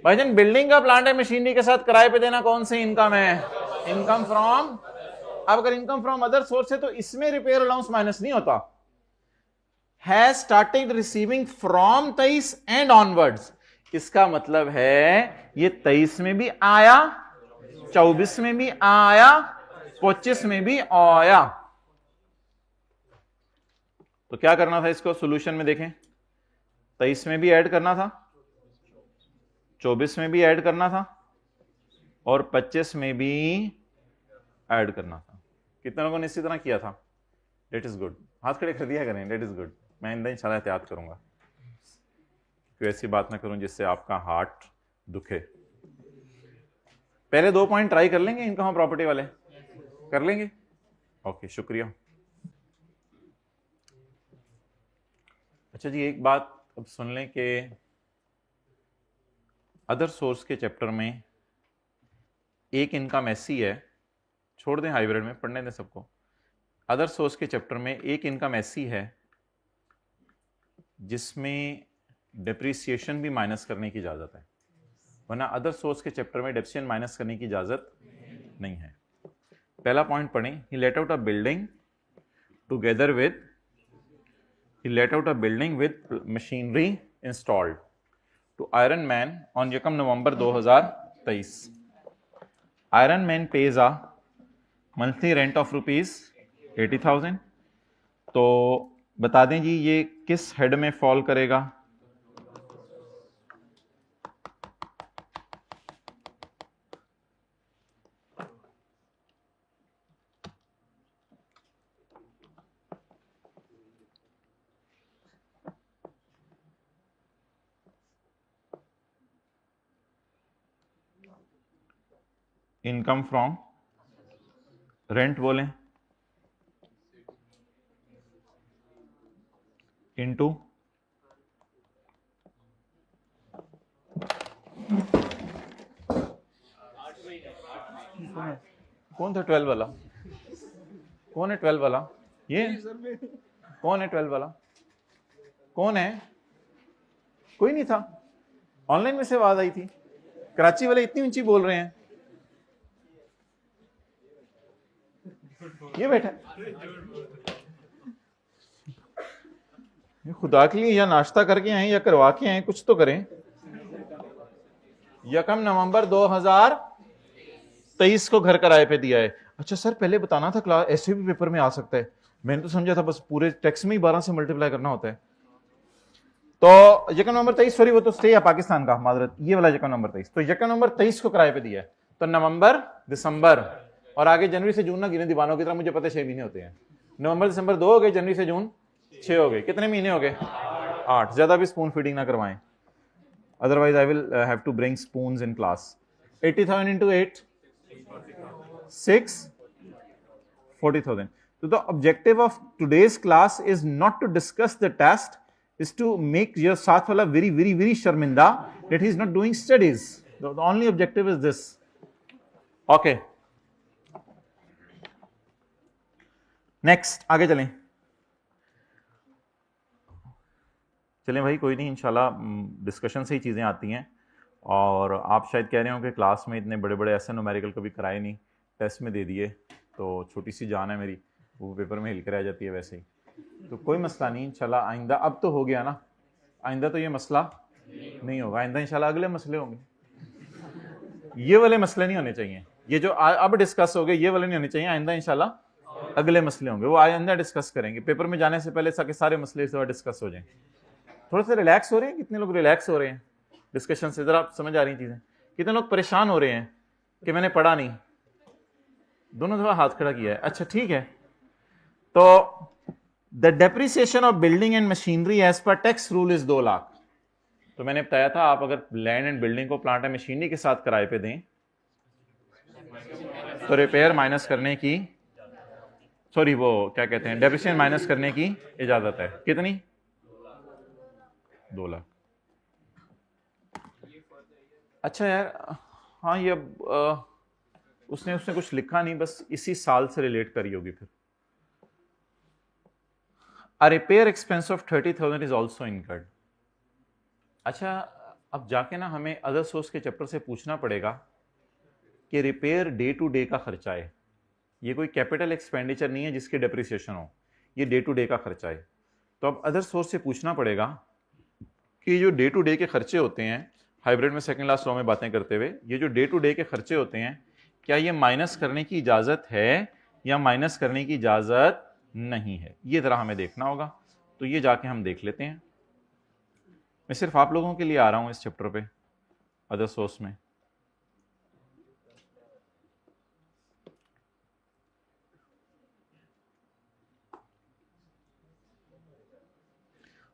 A: भाईजान बिल्डिंग का प्लांट है मशीनरी के साथ किराए पे देना कौन सी इनकम है? Income from. अब अगर इनकम फ्रॉम अदर सोर्स है तो इसमें रिपेयर अलाउंस माइनस नहीं होता। Has started receiving from 23 and onwards, इसका मतलब है ये 23 में भी आया, 24 में भी आया, 25 में भी आया। तो क्या करना था इसको सॉल्यूशन में देखें, 23 में भी ऐड करना था, 24 में भी ऐड करना था और 25 में भी ऐड करना था। कितने लोगों ने इसी तरह किया था? डेट इज गुड, हाथ खड़े कर दिया करें, डेट इज गुड। मैं इंदा इंशाल्लाह एहतियात करूंगा, कोई ऐसी बात ना करूं जिससे आपका हार्ट दुखे। पहले 2 पॉइंट ट्राई कर लेंगे इनकम प्रॉपर्टी वाले, कर लेंगे? ओके, शुक्रिया। अच्छा जी, एक बात अब सुन लें कि अदर सोर्स के चैप्टर में एक इनकम ऐसी है, छोड़ दें हाइब्रिड में, पढ़ने दें सबको। अदर सोर्स के चैप्टर में एक इनकम ऐसी है जिसमें डेप्रिसिएशन भी माइनस करने की इजाज़त है, वरना अदर सोर्स के चैप्टर में डेप्रिसिएशन माइनस करने की इजाज़त नहीं है। पहला पॉइंट पढ़ें, he let out a building together with, he let out a building with machinery installed to Iron Man on 1 November 2023. Iron Man pays a monthly rent of rupees 80,000. तो बता दें जी ये किस हेड में फॉल करेगा? Income from rent बोलें into कौन था 12 वाला? कौन है 12 वाला? ये कौन है 12 वाला? कौन है? कोई नहीं था, ऑनलाइन में से आवाज आई थी। कराची वाले इतनी ऊंची बोल रहे हैं, ये बैठा खुदा के लिए या नाश्ता करके आए या करवा के आए, कुछ तो करें। 1 नवंबर 2023 को घर किराए पे दिया है। अच्छा सर पहले बताना था, क्लास ऐसे भी पेपर में आ सकता है। मैंने तो समझा था बस पूरे टेक्स्ट में ही 12 से मल्टीप्लाई करना होता है। तो 1 नवंबर 23, सॉरी वो तो स्टे है पाकिस्तान का, मादरत, ये वाला 1 नवंबर 23। तो 1 नवंबर 23 को किराए पे दिया है, तो नवंबर दिसंबर और आगे जनवरी से जून ना गिने दीवानों की तरह, मुझे पता है 6 महीने होते हैं। नवंबर दिसंबर 2 हो गए, जनवरी से जून 6 हो गए, कितने महीने हो गए? 8। ज्यादा भी स्पून फीडिंग ना करवाएं, otherwise I will have to bring spoons in class. 80,000 into 8, 40,000. So the objective of today's class is not to discuss the test, is to make your साथ वाला very very very शर्मिंदा that he is not doing studies. The only objective is this. Okay. Next, आगे चलें। चलें भाई, कोई नहीं, इंशाल्लाह डिस्कशन से ही चीज़ें आती हैं। और आप शायद कह रहे हो कि क्लास में इतने बड़े बड़े ऐसे न्यूमेरिकल कभी कराए नहीं, टेस्ट में दे दिए, तो छोटी सी जान है मेरी, वो पेपर में हिल कर आ जाती है वैसे ही। तो कोई मसला नहीं, इंशाल्लाह आइंदा, अब तो हो गया ना, आइंदा तो ये मसला नहीं होगा। आइंदा इंशाल्लाह अगले मसले होंगे, ये वाले मसले नहीं होने चाहिए। ये जो अब डिस्कस हो गए ये वाले नहीं होने चाहिए। आइंदा इंशाल्लाह अगले मसले होंगे, वो आइंदा डिस्कस करेंगे। पेपर में जाने से पहले सारे मसले इस बार डिस्कस हो जाएं। थोड़ा सा रिलैक्स हो रहे हैं? कितने लोग रिलैक्स हो रहे हैं डिस्कशन से? जरा समझ आ रही चीजें? कितने लोग परेशान हो रहे हैं कि मैंने पढ़ा नहीं? दोनों दफा हाथ खड़ा किया है। अच्छा ठीक है। तो the depreciation of building and machinery as per tax rule is 2 lakh. तो मैंने बताया था आप अगर लैंड एंड बिल्डिंग को प्लांट एंड मशीनरी के साथ किराए पे दें तो रिपेयर माइनस करने की, सॉरी वो क्या कहते हैं, डेप्रिसिएशन माइनस करने की इजाजत है। कितनी? 2 लाख। अच्छा यार, हाँ ये उसने कुछ लिखा नहीं, बस इसी साल से रिलेट करी होगी फिर। A repair expense of 30,000 is also incurred. अच्छा, अब जाके ना हमें अदर सोर्स के चैप्टर से पूछना पड़ेगा कि रिपेयर डे टू डे का खर्चा है, ये कोई कैपिटल एक्सपेंडिचर नहीं है जिसकी डेप्रिसिएशन हो, ये डे टू डे का खर्चा है। तो अब अदर सोर्स से पूछना पड़ेगा कि जो डे टू डे के खर्चे होते हैं हाइब्रिड में सेकंड लास्ट लॉ में बातें करते हुए, ये जो डे टू डे के खर्चे होते हैं, क्या ये माइनस करने की इजाजत है या माइनस करने की इजाजत नहीं है, ये जरा हमें देखना होगा। तो ये जाके हम देख लेते हैं। मैं सिर्फ आप लोगों के लिए आ रहा हूं इस चैप्टर पे, अदर सोर्स में।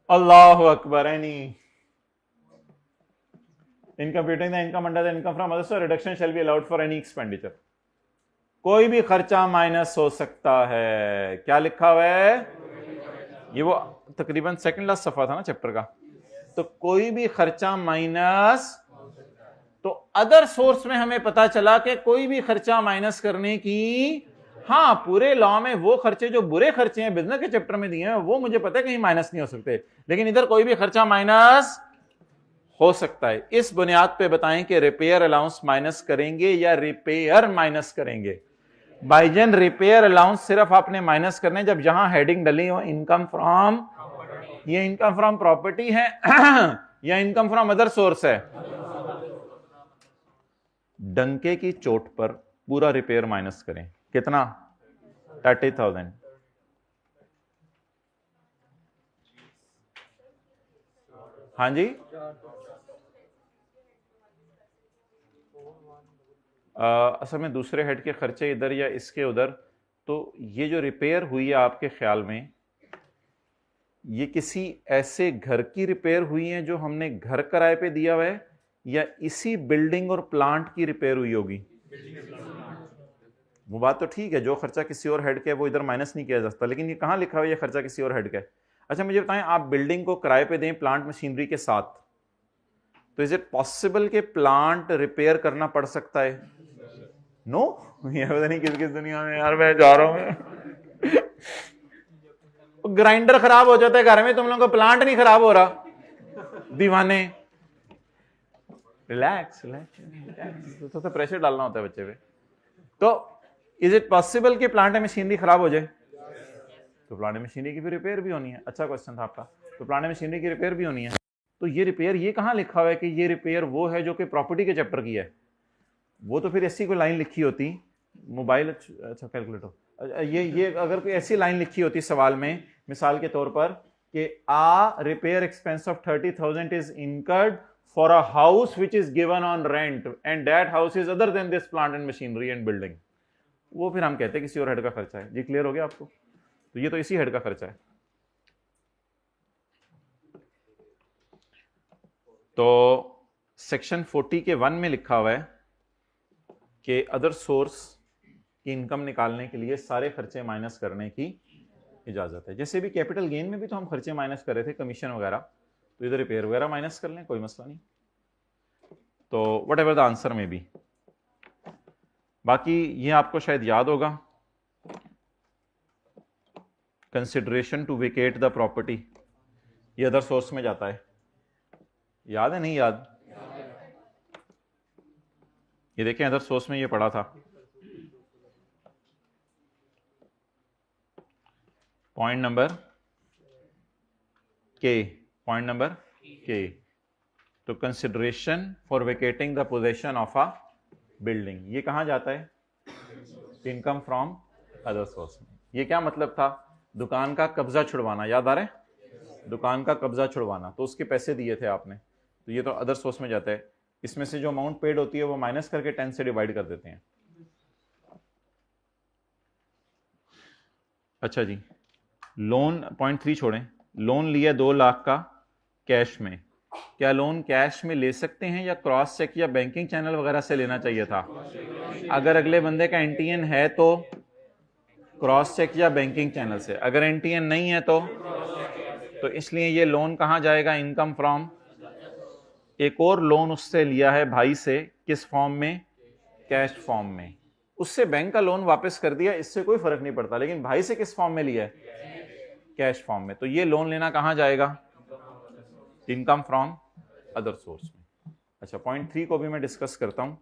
A: अल्लाह अकबर। Any in computing the income under the income from others, reduction shall be allowed for any expenditure. कोई भी खर्चा माइनस हो सकता है। क्या लिखा हुआ है? ये वो तकरीबन सेकंड लास्ट सफा था ना चैप्टर का। तो कोई भी खर्चा माइनस, तो अदर सोर्स में हमें पता चला कि कोई भी खर्चा माइनस करने की, हाँ पूरे लॉ में वो खर्चे जो बुरे खर्चे हैं बिजनेस के चैप्टर में दिए हैं वो मुझे पता है कहीं माइनस नहीं हो सकते, लेकिन इधर कोई भी खर्चा माइनस हो सकता है। इस बुनियाद पे बताएं कि रिपेयर अलाउंस माइनस करेंगे या रिपेयर माइनस करेंगे। भाईजन रिपेयर अलाउंस सिर्फ आपने माइनस करने जब यहां हेडिंग डली हो इनकम फ्रॉम, ये इनकम फ्रॉम प्रॉपर्टी है या इनकम फ्रॉम अदर सोर्स है। डंके की चोट पर पूरा रिपेयर माइनस करें, कितना? 30,000। हाँ जी, असल में दूसरे हेड के खर्चे इधर या इसके उधर, तो ये जो रिपेयर हुई है आपके ख्याल में ये किसी ऐसे घर की रिपेयर हुई है जो हमने घर किराए पे दिया हुआ है, या इसी बिल्डिंग और प्लांट की रिपेयर हुई होगी? वो बात तो ठीक है, जो खर्चा किसी और हेड का है वो इधर माइनस नहीं किया जा सकता, लेकिन ये कहां लिखा हुआ है ये खर्चा किसी और हेड का है? अच्छा मुझे बताएं, आप बिल्डिंग को किराए पे दें प्लांट मशीनरी के साथ, तो इज इट पॉसिबल कि प्लांट रिपेयर करना पड़ सकता है? नो ये पता नहीं किस किस दुनिया में यार मैं जा रहा हूं। ग्राइंडर खराब हो जाता है घर में, तुम लोगों का प्लांट नहीं खराब हो रहा, दीवाने। रिलैक्स रिलैक्स, तो प्रेशर डालना होता है बच्चे पे। तो इज इट पॉसिबल कि प्लांट मशीनरी खराब हो जाए? तो प्लांट मशीनरी की भी रिपेयर भी होनी है। अच्छा क्वेश्चन था आपका। तो प्लांट मशीनरी की रिपेयर भी होनी है, तो ये रिपेयर ये कहां लिखा हुआ है कि ये रिपेयर वो है जो कि प्रॉपर्टी के चैप्टर की है? वो तो फिर ऐसी कोई लाइन लिखी होती, मोबाइल, अच्छा कैलकुलेटर, ये अगर कोई ऐसी लाइन लिखी होती सवाल में, मिसाल के तौर पर कि a repair expense of 30,000 is incurred for a house which is given on rent and that house is other than this plant and machinery and building, वो फिर हम कहते हैं किसी और हेड का खर्चा है। जी क्लियर हो गया आपको? तो ये तो इसी हेड का खर्चा है। तो सेक्शन 40 के 1 में लिखा हुआ है कि अदर सोर्स की इनकम निकालने के लिए सारे खर्चे माइनस करने की इजाजत है। जैसे भी कैपिटल गेन में भी तो हम खर्चे माइनस कर रहे थे, कमीशन वगैरह, तो इधर रिपेयर वगैरह माइनस कर लें, कोई मसला नहीं। तो वट एवर द आंसर में भी, बाकी ये आपको शायद याद होगा, consideration to vacate the property, ये अदर सोर्स में जाता है। याद है नहीं याद? ये देखें अदर सोर्स में ये पढ़ा था, point number K, point number K. तो consideration for vacating the possession of a building, ये कहां जाता है? इनकम फ्रॉम अदर सोर्स में। ये क्या मतलब था? दुकान का कब्जा छुड़वाना, याद आ रहा है? दुकान का कब्जा छुड़वाना, तो उसके पैसे दिए थे आपने, तो ये तो अदर सोर्स में जाता है। इसमें से जो अमाउंट पेड होती है वो माइनस करके 10 से डिवाइड कर देते हैं। अच्छा जी, लोन पॉइंट 3 छोड़ें, लोन लिया 2 लाख का कैश में, क्या लोन कैश में ले सकते हैं या क्रॉस चेक या बैंकिंग चैनल वगैरह से लेना चाहिए था? अगर अगले बंदे का एनटीएन है तो क्रॉस चेक या बैंकिंग चैनल से, अगर एनटीएन नहीं है तो इसलिए ये लोन कहां जाएगा? Income from. एक और लोन उससे लिया है भाई से, किस फॉर्म में? कैश फॉर्म में। उससे बैंक का लोन वापस कर दिया, इससे कोई फर्क नहीं पड़ता, लेकिन भाई से किस फॉर्म में लिया है? कैश फॉर्म में। तो ये लोन लेना कहां जाएगा? इनकम फ्रॉम अदर सोर्स में। अच्छा पॉइंट 3 को भी मैं डिस्कस करता हूं,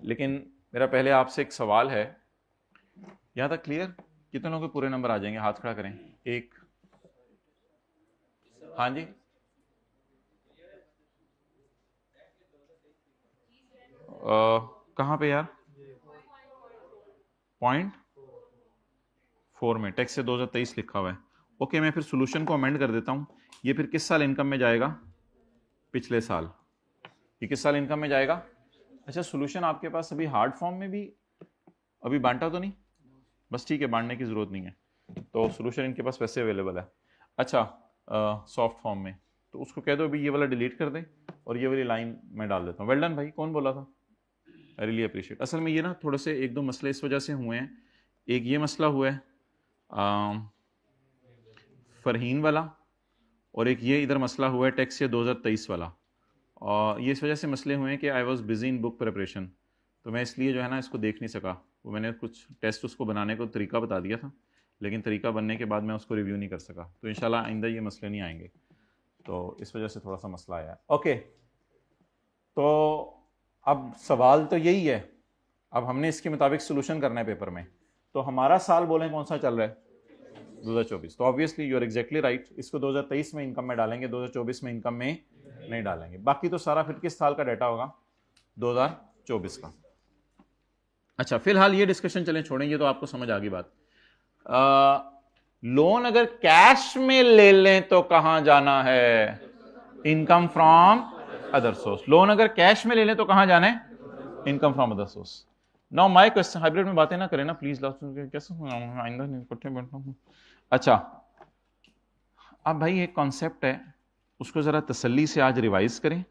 A: लेकिन मेरा पहले आपसे एक सवाल है, यहां तक क्लियर? कितने लोगों के पूरे नंबर आ जाएंगे? हाथ खड़ा करें। एक, हाँ जी, कहां पे यार, 0.4 में टैक्स से 2023 लिखा हुआ है। ओके, मैं फिर सोल्यूशन को अमेंड कर देता हूं। ये फिर किस साल इनकम में जाएगा? पिछले साल। ये किस साल इनकम में जाएगा? अच्छा, सोल्यूशन आपके पास अभी हार्ड फॉर्म में भी अभी बांटा तो नहीं? बस ठीक है, बांटने की जरूरत नहीं है, तो सोल्यूशन इनके पास वैसे अवेलेबल है। अच्छा, सॉफ्ट फॉर्म में, तो उसको कह दो अभी ये वाला डिलीट कर दे और ये वाली लाइन मैं डाल देता हूँ। वेल डन भाई, कौन बोला था? I really appreciate. असल में ये ना थोड़े से एक दो मसले इस वजह से हुए हैं। एक ये मसला हुआ है फरहीन वाला, और एक ये इधर मसला हुआ है टैक्स ये 2023 वाला, और ये इस वजह से मसले हुए हैं कि I was busy in book preparation, तो मैं इसलिए जो है ना इसको देख नहीं सका। वो मैंने कुछ टेस्ट उसको बनाने को तरीका बता दिया था, लेकिन तरीका बनने के बाद मैं उसको रिव्यू नहीं कर सका, तो इंशाल्लाह आइंदा ये मसले नहीं आएंगे, तो इस वजह से थोड़ा सा मसला आया। ओके, तो अब सवाल तो यही है, अब हमने इसके मुताबिक सोल्यूशन करना है पेपर में। तो हमारा साल बोलें कौन सा चल रहा है? 2024। तो obviously you are exactly right, इसको 2023 में इनकम में डालेंगे, 2024 में इनकम में नहीं डालेंगे। बाकी तो सारा फिर किस साल का डाटा होगा? 2024 का। अच्छा, फिलहाल ये डिस्कशन चलें, छोड़ेंगे तो आपको समझ आ गई बात। लोन अगर कैश में ले लें तो कहां जाना है? Income from other source. Loan अगर कैश में ले लें तो कहां जाना है? Income from other source. Now my question, hybrid में बातें ना करें ना प्लीज, कैसे आइंदा नहीं इकट्ठे बैठना हूं। अच्छा, अब भाई एक कॉन्सेप्ट है, उसको जरा तसल्ली से आज रिवाइज करें,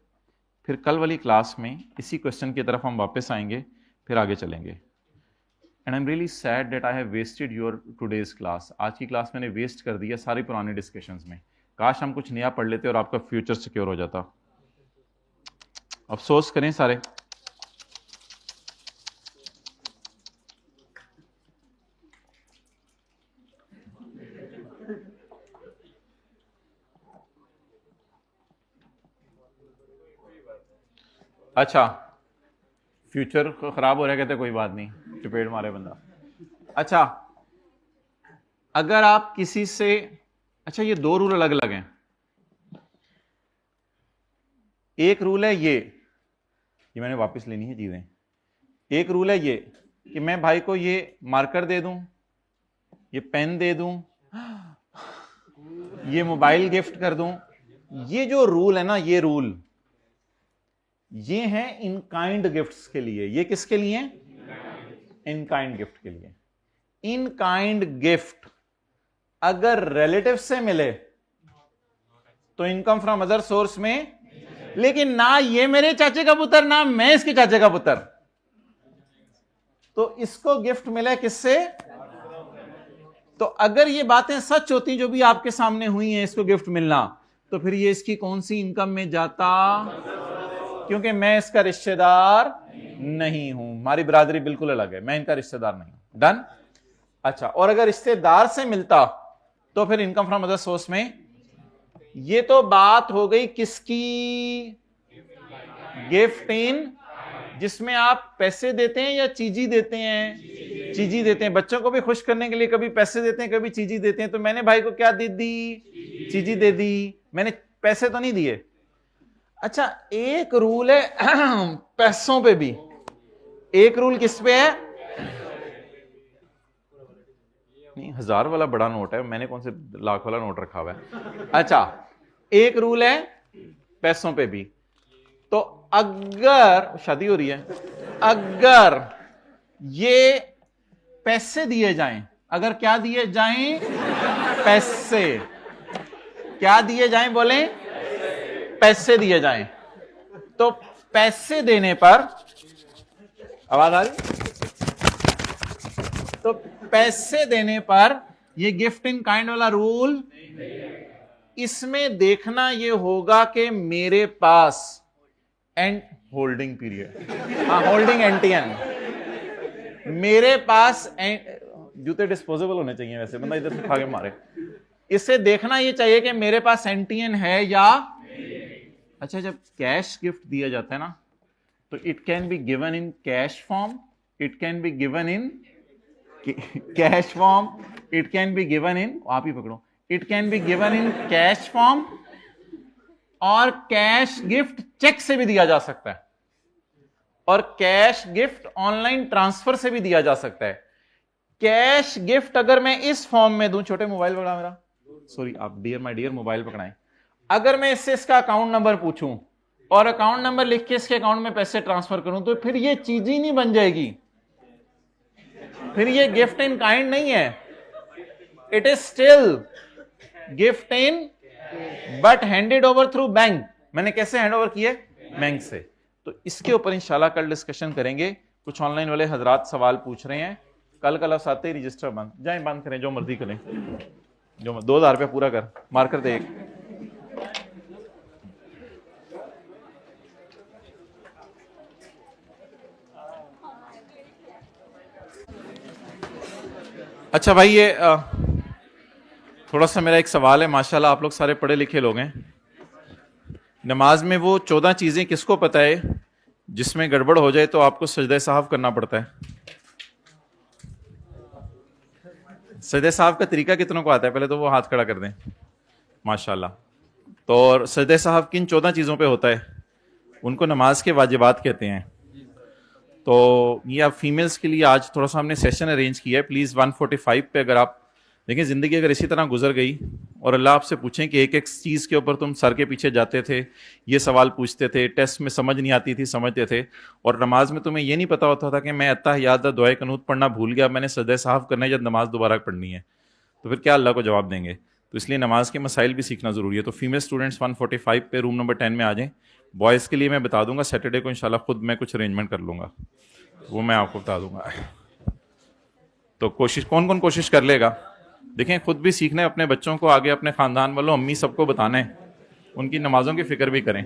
A: फिर कल वाली क्लास में इसी क्वेश्चन की तरफ हम वापस आएंगे, फिर आगे चलेंगे। And I am really sad that I have wasted your today's class. आज की क्लास मैंने वेस्ट कर दिया सारी पुरानी डिस्कशंस में। काश हम कुछ नया पढ़ लेते और आपका फ्यूचर सिक्योर हो जाता। अफसोस करें सारे। अच्छा, फ्यूचर खराब हो रहा है कहते कोई बात नहीं, चपेट मारे बंदा। अच्छा, अगर आप किसी से, अच्छा ये दो रूल अलग अलग हैं। एक रूल है ये मैंने वापस लेनी है चीजें। एक रूल है ये कि मैं भाई को ये मार्कर दे दूं, ये पेन दे दूं, ये मोबाइल गिफ्ट कर दूं। ये जो रूल है ना, ये रूल ये है इन काइंड गिफ्ट्स के लिए। ये किसके लिए? इन काइंड गिफ्ट के लिए। इन काइंड गिफ्ट अगर रिलेटिव से मिले तो इनकम फ्रॉम अदर सोर्स में, लेकिन ना ये मेरे चाचे का पुत्र ना मैं इसके चाचे का पुत्र, तो इसको गिफ्ट मिला किससे? तो अगर ये बातें सच होती जो भी आपके सामने हुई हैं, इसको गिफ्ट मिलना, तो फिर ये इसकी कौन सी इनकम में जाता? क्योंकि मैं इसका रिश्तेदार नहीं हूं, हमारी बिरादरी बिल्कुल अलग है, मैं इनका रिश्तेदार नहीं हूं। डन। अच्छा, और अगर रिश्तेदार से मिलता तो फिर इनकम फ्रॉम अदर सोर्स में। ये तो बात हो गई किसकी? गिफ्ट इन, जिसमें आप पैसे देते हैं या चीजी देते हैं? चीजी देते हैं। बच्चों को भी खुश करने के लिए कभी पैसे देते हैं, कभी चीजी देते हैं। तो मैंने भाई को क्या दे दी? चीजी दे दी, मैंने पैसे तो नहीं दिए। अच्छा, एक रूल है पैसों पे भी, एक रूल किस पे है? नहीं, 1000 वाला बड़ा नोट है, मैंने कौन से लाख वाला नोट रखा हुआ है। अच्छा, एक रूल है पैसों पे भी। तो अगर शादी हो रही है, अगर ये पैसे दिए जाएं, अगर क्या दिए जाएं? पैसे। क्या दिए जाएं? बोले पैसे दिए जाएं। तो पैसे देने पर, आवाज आ रही? तो पैसे देने पर ये गिफ्ट इन काइंड वाला रूल, इसमें देखना ये होगा कि मेरे पास एंड होल्डिंग पीरियड, हाँ होल्डिंग एंटीएन, मेरे पास जूते डिस्पोजेबल होने चाहिए, वैसे बंदा इधर से खा के मारे। इसे देखना ये चाहिए कि मेरे पास एंटीएन है या। अच्छा, जब कैश गिफ्ट दिया जाता है ना, तो it can be given in cash form, it can be given in cash form, it can be given in, आप ही पकड़ो, it can be given in cash form, और कैश गिफ्ट चेक से भी दिया जा सकता है। और कैश गिफ्ट ऑनलाइन ट्रांसफर से भी दिया जा सकता है। कैश गिफ्ट अगर मैं इस फॉर्म में दूं, छोटे मोबाइल पकड़ा मेरा, सॉरी आप डियर माय डियर मोबाइल पकड़ाएं, अगर मैं इससे इसका अकाउंट नंबर पूछूं और अकाउंट नंबर लिख के इसके अकाउंट में पैसे ट्रांसफर करूं, तो फिर ये चीज ही नहीं बन जाएगी, फिर ये गिफ्ट इन काइंड नहीं है, it is still gift in but handed over through bank. मैंने कैसे हैंड ओवर किए? बैंक से। तो इसके ऊपर इंशाल्लाह कल डिस्कशन करेंगे। कुछ ऑनलाइन वाले हजरात सवाल पूछ रहे हैं, कल क्लास आते ही रजिस्टर बंद, जाए बंद करें, जो मर्जी करें, जो 2000 रुपया पूरा कर, मार्कर दे एक। अच्छा भाई, ये थोड़ा सा मेरा एक सवाल है, माशाल्लाह आप लोग सारे पढ़े लिखे लोग हैं, नमाज में वो 14 चीजें किसको पता है जिसमें गड़बड़ हो जाए तो आपको सजदे साहब करना पड़ता है? सजदे साहब का तरीका कितनों को आता है? पहले तो वो हाथ खड़ा कर दें, माशाल्लाह। तो सजदे साहब किन 14 चीजों पे होता है? उनको नमाज के वाजिबात कहते हैं। तो ये आप फीमेल्स के लिए आज थोड़ा सा हमने सेशन अरेंज किया है। प्लीज़ 145 पे अगर आप देखें, ज़िंदगी अगर इसी तरह गुजर गई और अल्लाह आपसे पूछें कि एक एक चीज़ के ऊपर तुम सर के पीछे जाते थे, ये सवाल पूछते थे, टेस्ट में समझ नहीं आती थी, समझते थे, और नमाज में तुम्हें ये नहीं पता होता था कि मैं अत्तहियात दुआए कनूत पढ़ना भूल गया, मैंने सजदे साहब करना है जब नमाज दोबारा पढ़नी है, तो फिर क्या अल्लाह को जवाब देंगे? तो इसलिए नमाज के मसाइल भी सीखना ज़रूरी है। तो फीमेल स्टूडेंट्स 145 पे रूम नंबर 10 में आ जाएँ। बॉयज़ के लिए मैं बता दूंगा, सैटरडे को इंशाल्लाह खुद मैं कुछ अरेंजमेंट कर लूँगा, वो मैं आपको बता दूंगा। तो कोशिश, कौन कौन कोशिश कर लेगा? देखें, खुद भी सीखना है, अपने बच्चों को आगे, अपने ख़ानदान वालों, अम्मी सबको बताना है, उनकी नमाज़ों की फ़िक्र भी करें।